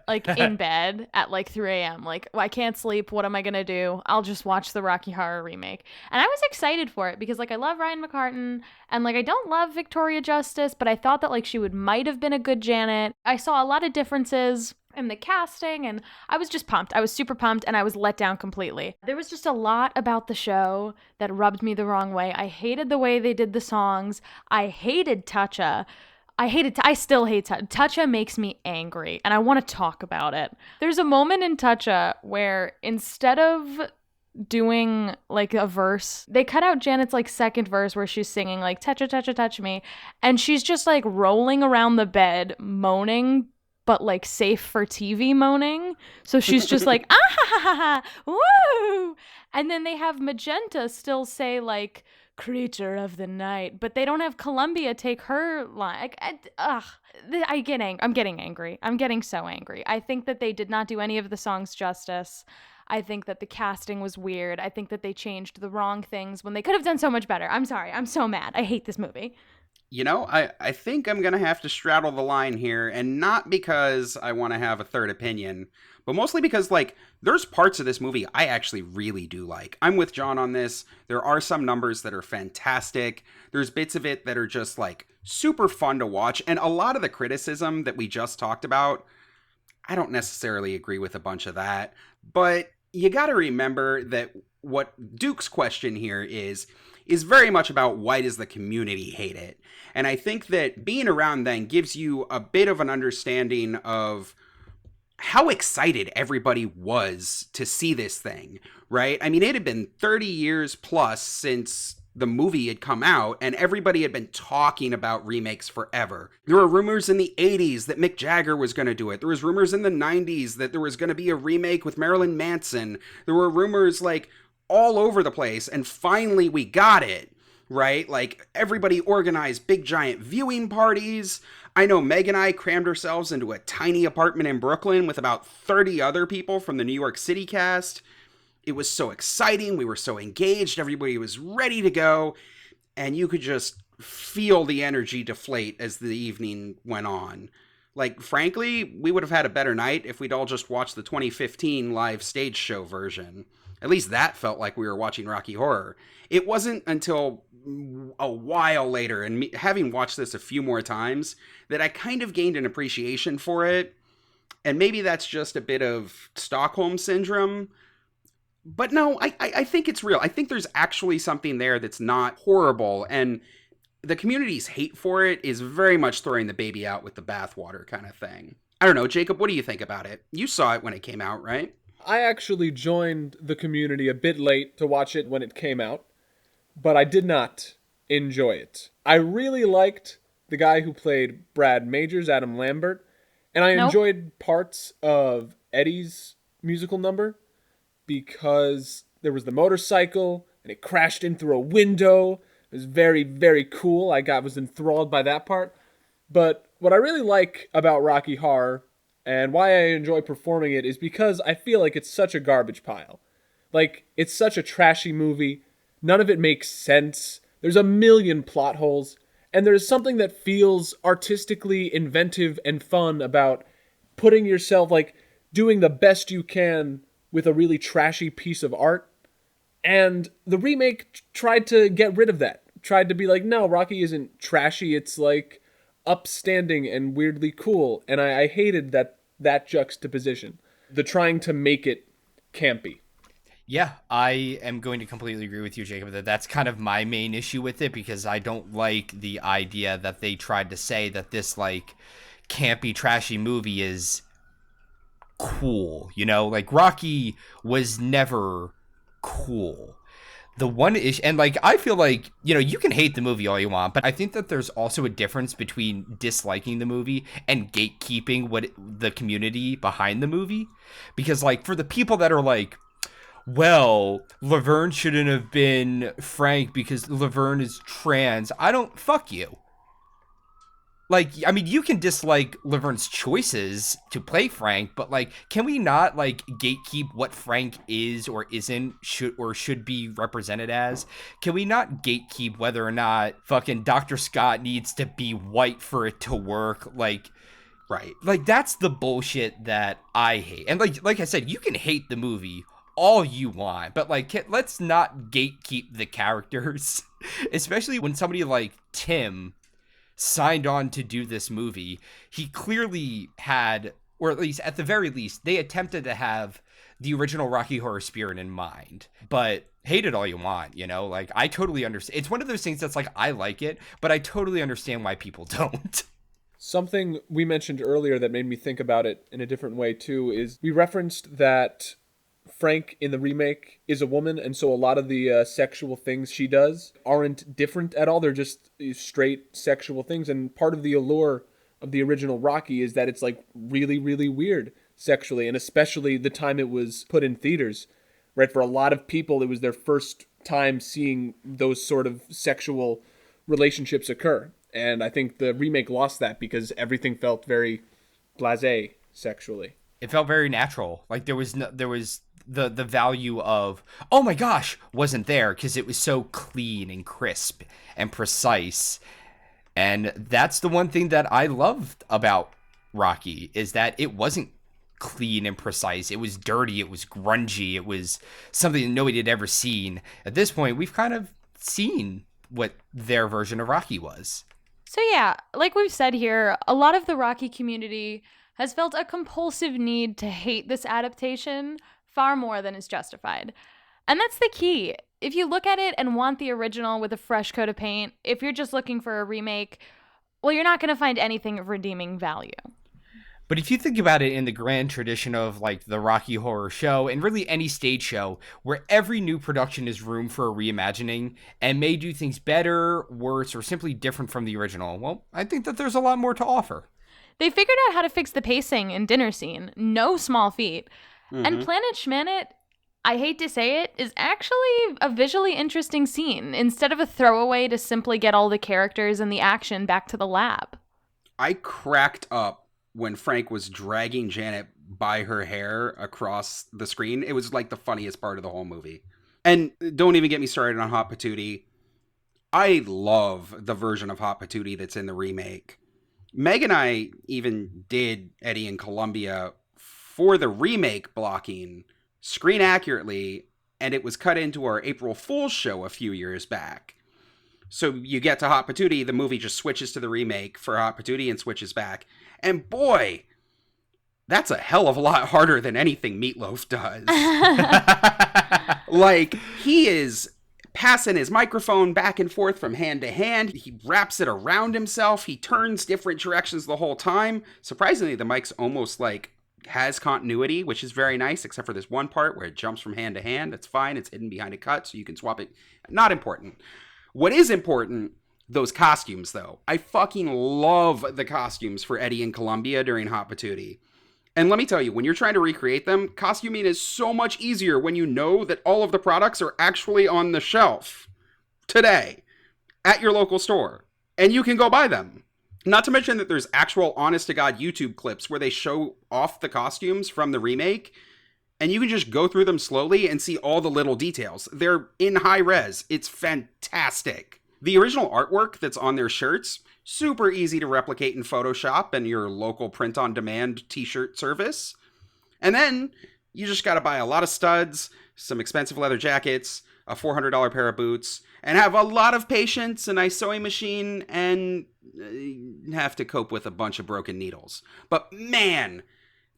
Like in bed at like 3 a.m. Like, I can't sleep. What am I going to do? I'll just watch the Rocky Horror remake. And I was excited for it because like I love Ryan McCartan and like I don't love Victoria Justice, but I thought that like she might have been a good Janet. I saw a lot of differences in the casting and I was just pumped. I was super pumped and I was let down completely. There was just a lot about the show that rubbed me the wrong way. I hated the way they did the songs. I hated Toucha. I still hate Toucha. Toucha makes me angry, and I want to talk about it. There's a moment in Toucha where instead of doing like a verse, they cut out Janet's like second verse where she's singing like Toucha, Toucha, touch me, and she's just like rolling around the bed moaning, but like safe for TV moaning. So she's just like, ah ha ha ha, woo! And then they have Magenta still say like, creature of the night, but they don't have Columbia take her line. I'm getting angry. I'm getting so angry. I think that they did not do any of the songs justice. I think that the casting was weird. I think that they changed the wrong things when they could have done so much better. I'm sorry. I'm so mad. I hate this movie. You know, I think I'm going to have to straddle the line here, and not because I want to have a third opinion, but mostly because, like, there's parts of this movie I actually really do like. I'm with John on this. There are some numbers that are fantastic. There's bits of it that are just, like, super fun to watch, and a lot of the criticism that we just talked about, I don't necessarily agree with a bunch of that, but you got to remember that what Duke's question here is very much about why does the community hate it? And I think that being around then gives you a bit of an understanding of how excited everybody was to see this thing, right? I mean, it had been 30 years plus since the movie had come out, and everybody had been talking about remakes forever. There were rumors in the 80s that Mick Jagger was going to do it. There was rumors in the 90s that there was going to be a remake with Marilyn Manson. There were rumors, like, all over the place, and finally we got it, right? Like, everybody organized big giant viewing parties. I know Meg and I crammed ourselves into a tiny apartment in Brooklyn with about 30 other people from the New York City cast. It was so exciting. We were so engaged. Everybody was ready to go, and you could just feel the energy deflate as the evening went on. Like, frankly, we would have had a better night if we'd all just watched the 2015 live stage show version. At least that felt like we were watching Rocky Horror. It wasn't until a while later, and having watched this a few more times, that I kind of gained an appreciation for it. And maybe that's just a bit of Stockholm Syndrome. But no, I think it's real. I think there's actually something there that's not horrible. And the community's hate for it is very much throwing the baby out with the bathwater kind of thing. I don't know, Jacob, what do you think about it? You saw it when it came out, right? I actually joined the community a bit late to watch it when it came out, but I did not enjoy it. I really liked the guy who played Brad Majors, Adam Lambert, and I enjoyed parts of Eddie's musical number because there was the motorcycle and it crashed in through a window. It was very, very cool. Was enthralled by that part. But what I really like about Rocky Horror and why I enjoy performing it is because I feel like it's such a garbage pile. Like, it's such a trashy movie. None of it makes sense. There's a million plot holes. And there's something that feels artistically inventive and fun about putting yourself, like, doing the best you can with a really trashy piece of art. And the remake tried to get rid of that. Tried to be like, no, Rocky isn't trashy. It's, like, upstanding and weirdly cool, and I hated that juxtaposition, the trying to make it campy. Yeah, I am going to completely agree with you, Jacob, that's kind of my main issue with it, because I don't like the idea that they tried to say that this, like, campy, trashy movie is cool, you know? Like, Rocky was never cool. The one issue, and like, I feel like, you know, you can hate the movie all you want, but I think that there's also a difference between disliking the movie and gatekeeping the community behind the movie. Because, like, for the people that are like, well, Laverne shouldn't have been Frank because Laverne is trans, fuck you. Like, I mean, you can dislike Laverne's choices to play Frank, but, like, can we not, like, gatekeep what Frank is or isn't, should be represented as? Can we not gatekeep whether or not fucking Dr. Scott needs to be white for it to work? Like, Right. Like, that's the bullshit that I hate. And, like I said, you can hate the movie all you want, but, like, let's not gatekeep the characters, especially when somebody like Tim signed on to do this movie. He clearly had, or at least at the very least, they attempted to have the original Rocky Horror spirit in mind. But hate it all you want, you know? Like, I totally understand. It's one of those things that's like, I like it, but I totally understand why people don't. Something we mentioned earlier that made me think about it in a different way too is we referenced that Frank in the remake is a woman, and so a lot of the sexual things she does aren't different at all. They're just straight sexual things, and part of the allure of the original Rocky is that it's like really, really weird sexually, and especially the time it was put in theaters, right? For a lot of people, it was their first time seeing those sort of sexual relationships occur, and I think the remake lost that because everything felt very blasé sexually. It felt very natural. Like, there was the value of, oh my gosh, wasn't there, because it was so clean and crisp and precise. And that's the one thing that I loved about Rocky, is that it wasn't clean and precise. It was dirty, it was grungy, it was something that nobody had ever seen. At this point, we've kind of seen what their version of Rocky was. So yeah, like we've said here, a lot of the Rocky community has felt a compulsive need to hate this adaptation far more than is justified. And that's the key. If you look at it and want the original with a fresh coat of paint, if you're just looking for a remake, well, you're not going to find anything of redeeming value. But if you think about it in the grand tradition of, like, the Rocky Horror Show, and really any stage show, where every new production is room for a reimagining, and may do things better, worse, or simply different from the original, well, I think that there's a lot more to offer. They figured out how to fix the pacing in Dinner Scene. No small feat. And Planet Schmanet, I hate to say it, is actually a visually interesting scene, instead of a throwaway to simply get all the characters and the action back to the lab. I cracked up when Frank was dragging Janet by her hair across the screen. It was like the funniest part of the whole movie. And don't even get me started on Hot Patootie. I love the version of Hot Patootie that's in the remake. Meg and I even did Eddie and Columbia for the remake blocking screen accurately, and it was cut into our April Fool's show a few years back. So you get to Hot Patootie, the movie just switches to the remake for Hot Patootie and switches back. And boy, that's a hell of a lot harder than anything Meatloaf does. Like, he is passing his microphone back and forth from hand to hand. He wraps it around himself. He turns different directions the whole time. Surprisingly, the mic's almost like has continuity, which is very nice, except for this one part where it jumps from hand to hand. That's fine. It's hidden behind a cut, so you can swap it. Not important. What is important, those costumes, though. I fucking love the costumes for Eddie and Columbia during Hot Patootie. And let me tell you, when you're trying to recreate them, costuming is so much easier when you know that all of the products are actually on the shelf today at your local store, and you can go buy them. Not to mention that there's actual honest-to-God YouTube clips where they show off the costumes from the remake, and you can just go through them slowly and see all the little details. They're in high res. It's fantastic. The original artwork that's on their shirts, super easy to replicate in Photoshop and your local print-on-demand t-shirt service. And then you just got to buy a lot of studs, some expensive leather jackets, a $400 pair of boots, and have a lot of patience, a nice sewing machine, and have to cope with a bunch of broken needles. But man,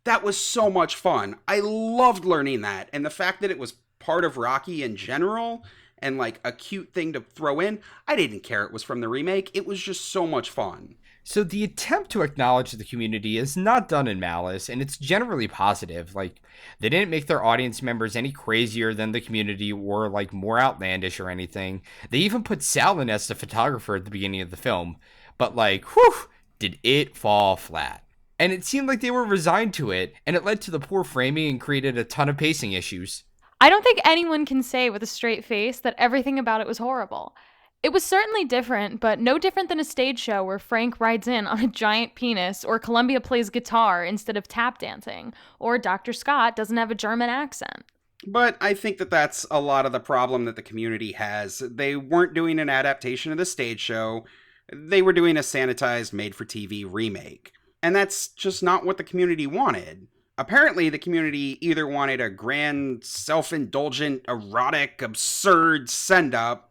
that was so much fun. I loved learning that. And the fact that it was part of Rocky in general, and like a cute thing to throw in, I didn't care it was from the remake. It was just so much fun. So the attempt to acknowledge the community is not done in malice, and it's generally positive. Like, they didn't make their audience members any crazier than the community or, like, more outlandish or anything. They even put Sal in as the photographer at the beginning of the film. But, like, whew, did it fall flat. And it seemed like they were resigned to it, and it led to the poor framing and created a ton of pacing issues. I don't think anyone can say with a straight face that everything about it was horrible. It was certainly different, but no different than a stage show where Frank rides in on a giant penis, or Columbia plays guitar instead of tap dancing, or Dr. Scott doesn't have a German accent. But I think that that's a lot of the problem that the community has. They weren't doing an adaptation of the stage show. They were doing a sanitized, made-for-TV remake. And that's just not what the community wanted. Apparently, the community either wanted a grand, self-indulgent, erotic, absurd send-up,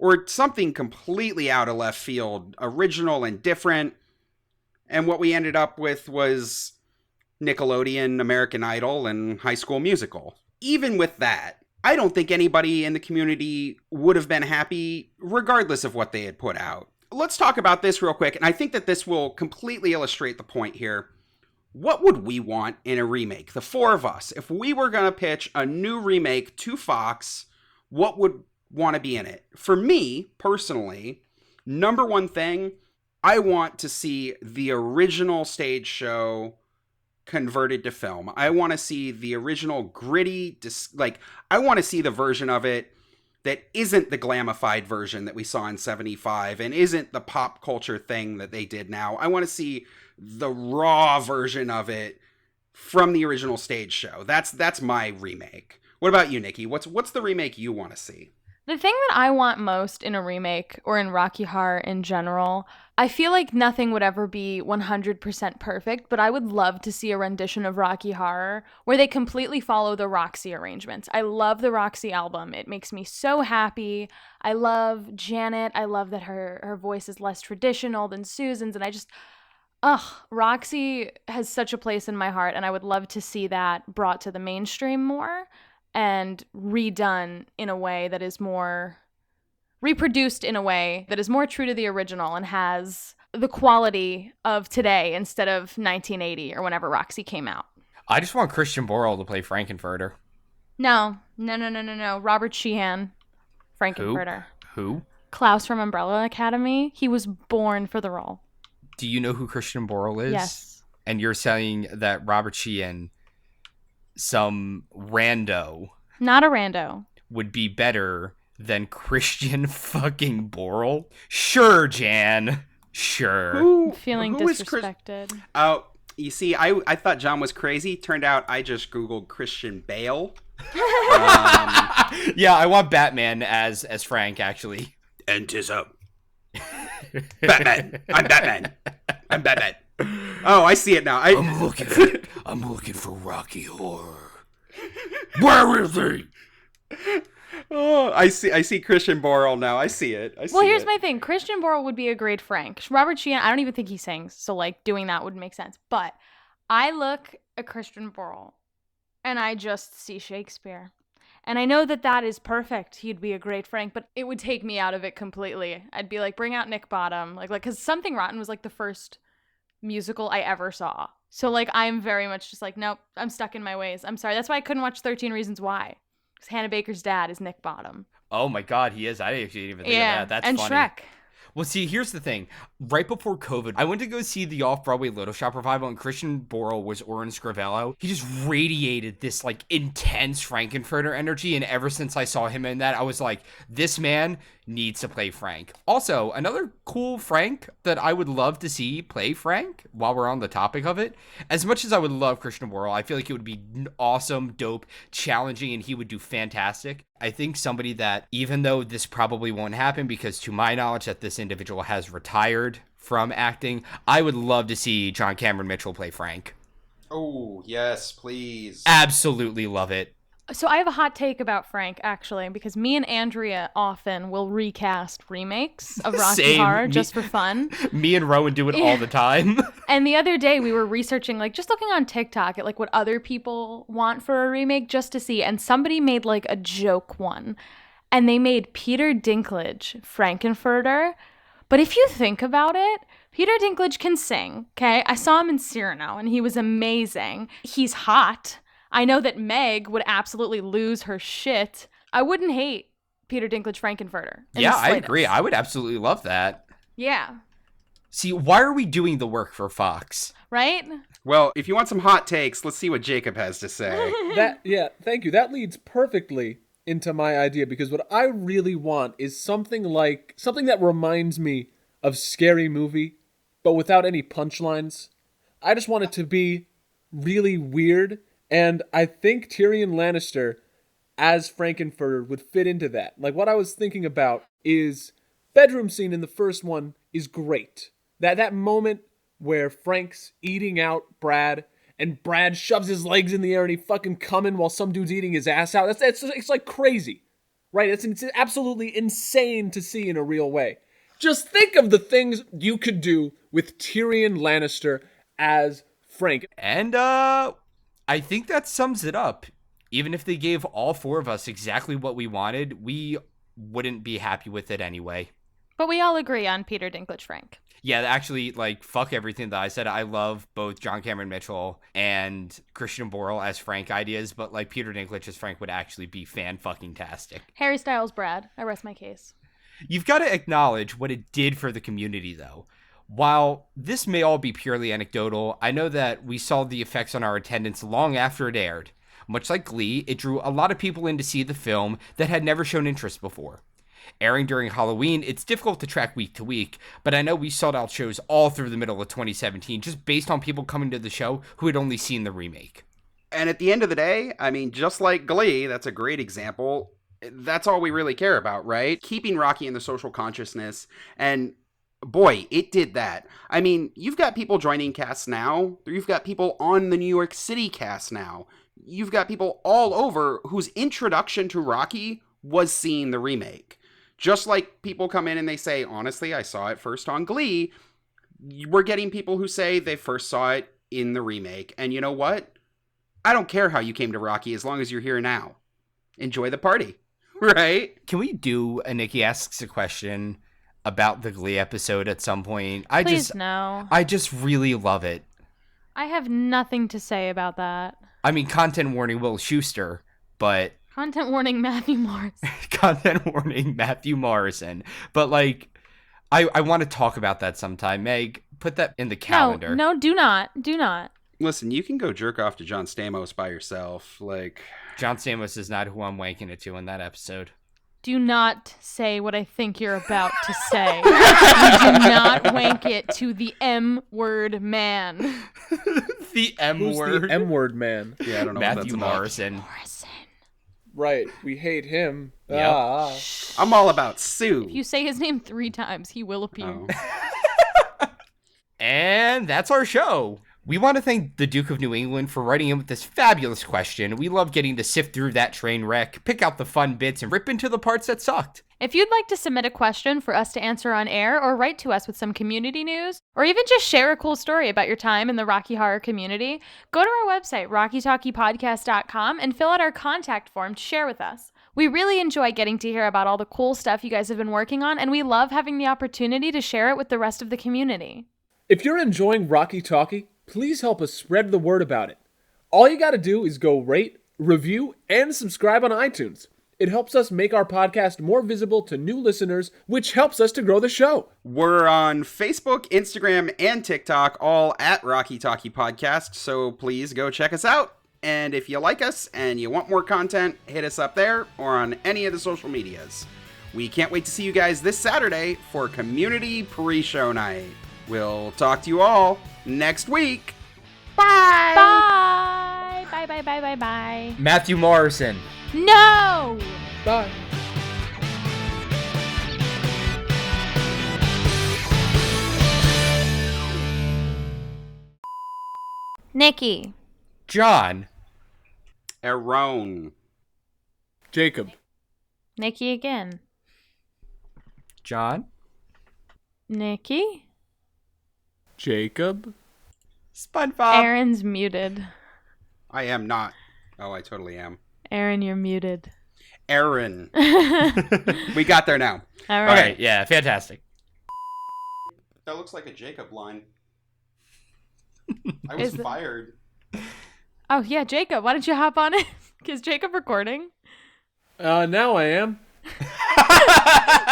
or something completely out of left field, original and different. And what we ended up with was Nickelodeon, American Idol, and High School Musical. Even with that, I don't think anybody in the community would have been happy regardless of what they had put out. Let's talk about this real quick, and I think that this will completely illustrate the point here. What would we want in a remake? The four of us. If we were going to pitch a new remake to Fox, what would want to be in it? For me, personally, number one thing, I want to see the original stage show converted to film. I want to see the original gritty, I want to see the version of it that isn't the glamified version that we saw in 75 and isn't the pop culture thing that they did now. I want to see the raw version of it from the original stage show. That's my remake. What about you, Nicki? What's the remake you want to see? The thing that I want most in a remake, or in Rocky Horror in general, I feel like nothing would ever be 100% perfect, but I would love to see a rendition of Rocky Horror where they completely follow the Roxy arrangements. I love the Roxy album. It makes me so happy. I love Janet. I love that her voice is less traditional than Susan's, and Roxy has such a place in my heart, and I would love to see that brought to the mainstream more and redone in a way that is more reproduced in a way that is more true to the original and has the quality of today instead of 1980 or whenever Roxy came out. I just want Christian Borle to play Frankenfurter. No. Robert Sheehan, Frankenfurter. Who? Klaus from Umbrella Academy. He was born for the role. Do you know who Christian Borle is? Yes. And you're saying that Robert Sheehan, some rando, Not a rando, would be better than Christian fucking Borle? Sure, Jan. Sure. I'm feeling who is disrespected. Oh, you see, I thought John was crazy. Turned out I just Googled Christian Bale. Yeah, I want Batman as Frank, actually. And 'tis up. Batman. I'm Batman. I'm Batman. Oh, I see it now. I'm looking for Rocky Horror. Where is he? Oh, I see Christian Borle now. I see it. Well, here's my thing. Christian Borle would be a great Frank. Robert Sheehan, I don't even think he sings, so like doing that would make sense. But I look at Christian Borle and I just see Shakespeare. And I know that is perfect. He'd be a great Frank, but it would take me out of it completely. I'd be like, bring out Nick Bottom. Like, because Something Rotten was like the first musical I ever saw. So like, I'm very much just like, nope, I'm stuck in my ways. I'm sorry. That's why I couldn't watch 13 Reasons Why. Because Hannah Baker's dad is Nick Bottom. Oh my God, he is. I didn't even think of that. That's and funny. Shrek. Well, see, here's the thing. Right before COVID, I went to go see the Off-Broadway Little Shop revival, and Christian Borle was Orin Scrivello. He just radiated this, like, intense Frankenfurter energy, and ever since I saw him in that, I was like, this man needs to play Frank. Also, another cool Frank that I would love to see play Frank, while we're on the topic of it, as much as I would love Christian Borle, I feel like it would be awesome, dope, challenging, and he would do fantastic. I think somebody that, even though this probably won't happen, because to my knowledge that this individual has retired from acting, I would love to see John Cameron Mitchell play Frank. Oh, yes, please. Absolutely love it. So I have a hot take about Frank, actually, because me and Andrea often will recast remakes of Rocky Same. Horror just for fun. Me and Rowan do it all the time. And the other day we were researching, like just looking on TikTok at like what other people want for a remake just to see. And somebody made like a joke one. And they made Peter Dinklage Frankenfurter. But if you think about it, Peter Dinklage can sing, okay? I saw him in Cyrano, and he was amazing. He's hot. I know that Meg would absolutely lose her shit. I wouldn't hate Peter Dinklage Frankenfurter. Yeah, I agree. I would absolutely love that. Yeah. See, why are we doing the work for Fox? Right? Well, if you want some hot takes, let's see what Jacob has to say. Thank you. That leads perfectly into my idea, because what I really want is something that reminds me of Scary Movie, but without any punchlines. I just want it to be really weird, and I think Tyrion Lannister as Frankenfurter would fit into that. Like, what I was thinking about is bedroom scene in the first one is great. That moment where Frank's eating out Brad, and Brad shoves his legs in the air and he fucking coming while some dude's eating his ass out. It's like crazy, right? It's absolutely insane to see in a real way. Just think of the things you could do with Tyrion Lannister as Frank. And I think that sums it up. Even if they gave all four of us exactly what we wanted, we wouldn't be happy with it anyway. But we all agree on Peter Dinklage Frank. Yeah, actually, like, fuck everything that I said. I love both John Cameron Mitchell and Christian Borle as Frank ideas, but, like, Peter Dinklage as Frank would actually be fan-fucking-tastic. Harry Styles Brad. I rest my case. You've got to acknowledge what it did for the community, though. While this may all be purely anecdotal, I know that we saw the effects on our attendance long after it aired. Much like Glee, it drew a lot of people in to see the film that had never shown interest before. Airing during Halloween, it's difficult to track week to week, but I know we sold out shows all through the middle of 2017 just based on people coming to the show who had only seen the remake. And at the end of the day, I mean, just like Glee, that's a great example. That's all we really care about, right? Keeping Rocky in the social consciousness. And boy, it did that. I mean, you've got people joining casts now. You've got people on the New York City cast now. You've got people all over whose introduction to Rocky was seeing the remake. Just like people come in and they say, honestly, I saw it first on Glee. We're getting people who say they first saw it in the remake. And you know what? I don't care how you came to Rocky as long as you're here now. Enjoy the party, right? Can we do a Nicki Asks a Question about the Glee episode at some point? Please no. I just really love it. I have nothing to say about that. I mean, content warning, Will Schuster, but... Content warning, Matthew Morrison. Content warning, Matthew Morrison. But, like, I want to talk about that sometime. Meg, put that in the calendar. No, do not. Do not. Listen, you can go jerk off to John Stamos by yourself. Like, John Stamos is not who I'm wanking it to in that episode. Do not say what I think you're about to say. You do not wank it to the M-word man. The M-word? Who's the M-word man? Yeah, I don't know Matthew what that's Morrison. Right, we hate him. Yep. about. I'm all about Sue. If you say his name 3 times, he will appear. Oh. And that's our show. We want to thank the Duke of New England for writing in with this fabulous question. We love getting to sift through that train wreck, pick out the fun bits, and rip into the parts that sucked. If you'd like to submit a question for us to answer on air, or write to us with some community news, or even just share a cool story about your time in the Rocky Horror community, go to our website, rockytalkiepodcast.com, and fill out our contact form to share with us. We really enjoy getting to hear about all the cool stuff you guys have been working on, and we love having the opportunity to share it with the rest of the community. If you're enjoying Rocky Talkie, please help us spread the word about it. All you gotta do is go rate, review, and subscribe on iTunes. It helps us make our podcast more visible to new listeners, which helps us to grow the show. We're on Facebook, Instagram, and TikTok, all at Rocky Talkie Podcast, so please go check us out. And if you like us and you want more content, hit us up there or on any of the social medias. We can't wait to see you guys this Saturday for Community Pre-Show Night. We'll talk to you all next week. Bye! Bye! Bye, bye, bye, bye, bye. Matthew Morrison. No! Bye. Nicki. John. Aaron. Jacob. Nicki again. John. Nicki? Jacob. SpongeBob. Aaron's muted. I am not. Oh, I totally am. Aaron, you're muted. Aaron. We got there now. All right. Okay, yeah, fantastic. That looks like a Jacob line. I was fired. Oh, yeah, Jacob. Why don't you hop on it? Is Jacob recording? Now I am.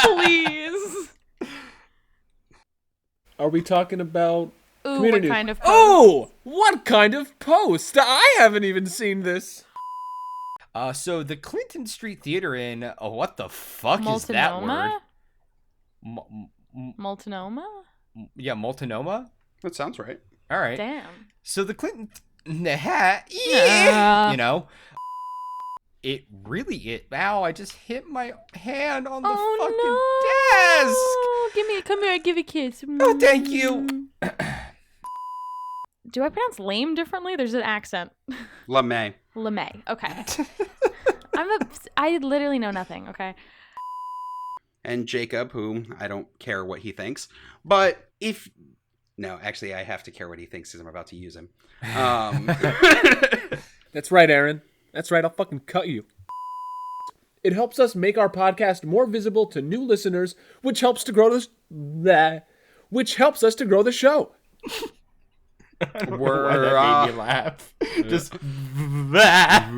Please. Are we talking about Ooh, community? what kind of post? Oh, what kind of post? I haven't even seen this. So the Clinton Street Theater in what the fuck is that word? Multnomah? Yeah, Multnomah. That sounds right. All right. Damn. So the Clinton, Yeah. you know, it really. Ow! I just hit my hand on the fucking desk. Come here, give a kiss. Oh, thank you. Do I pronounce lame differently? There's an accent. LeMay. LeMay. Okay. I literally know nothing, okay? And Jacob, who I don't care what he thinks, but no, actually I have to care what he thinks because I'm about to use him. That's right, Aaron. That's right, I'll fucking cut you. It helps us make our podcast more visible to new listeners, which helps to grow which helps us to grow the show. Why that made me laugh. Just that.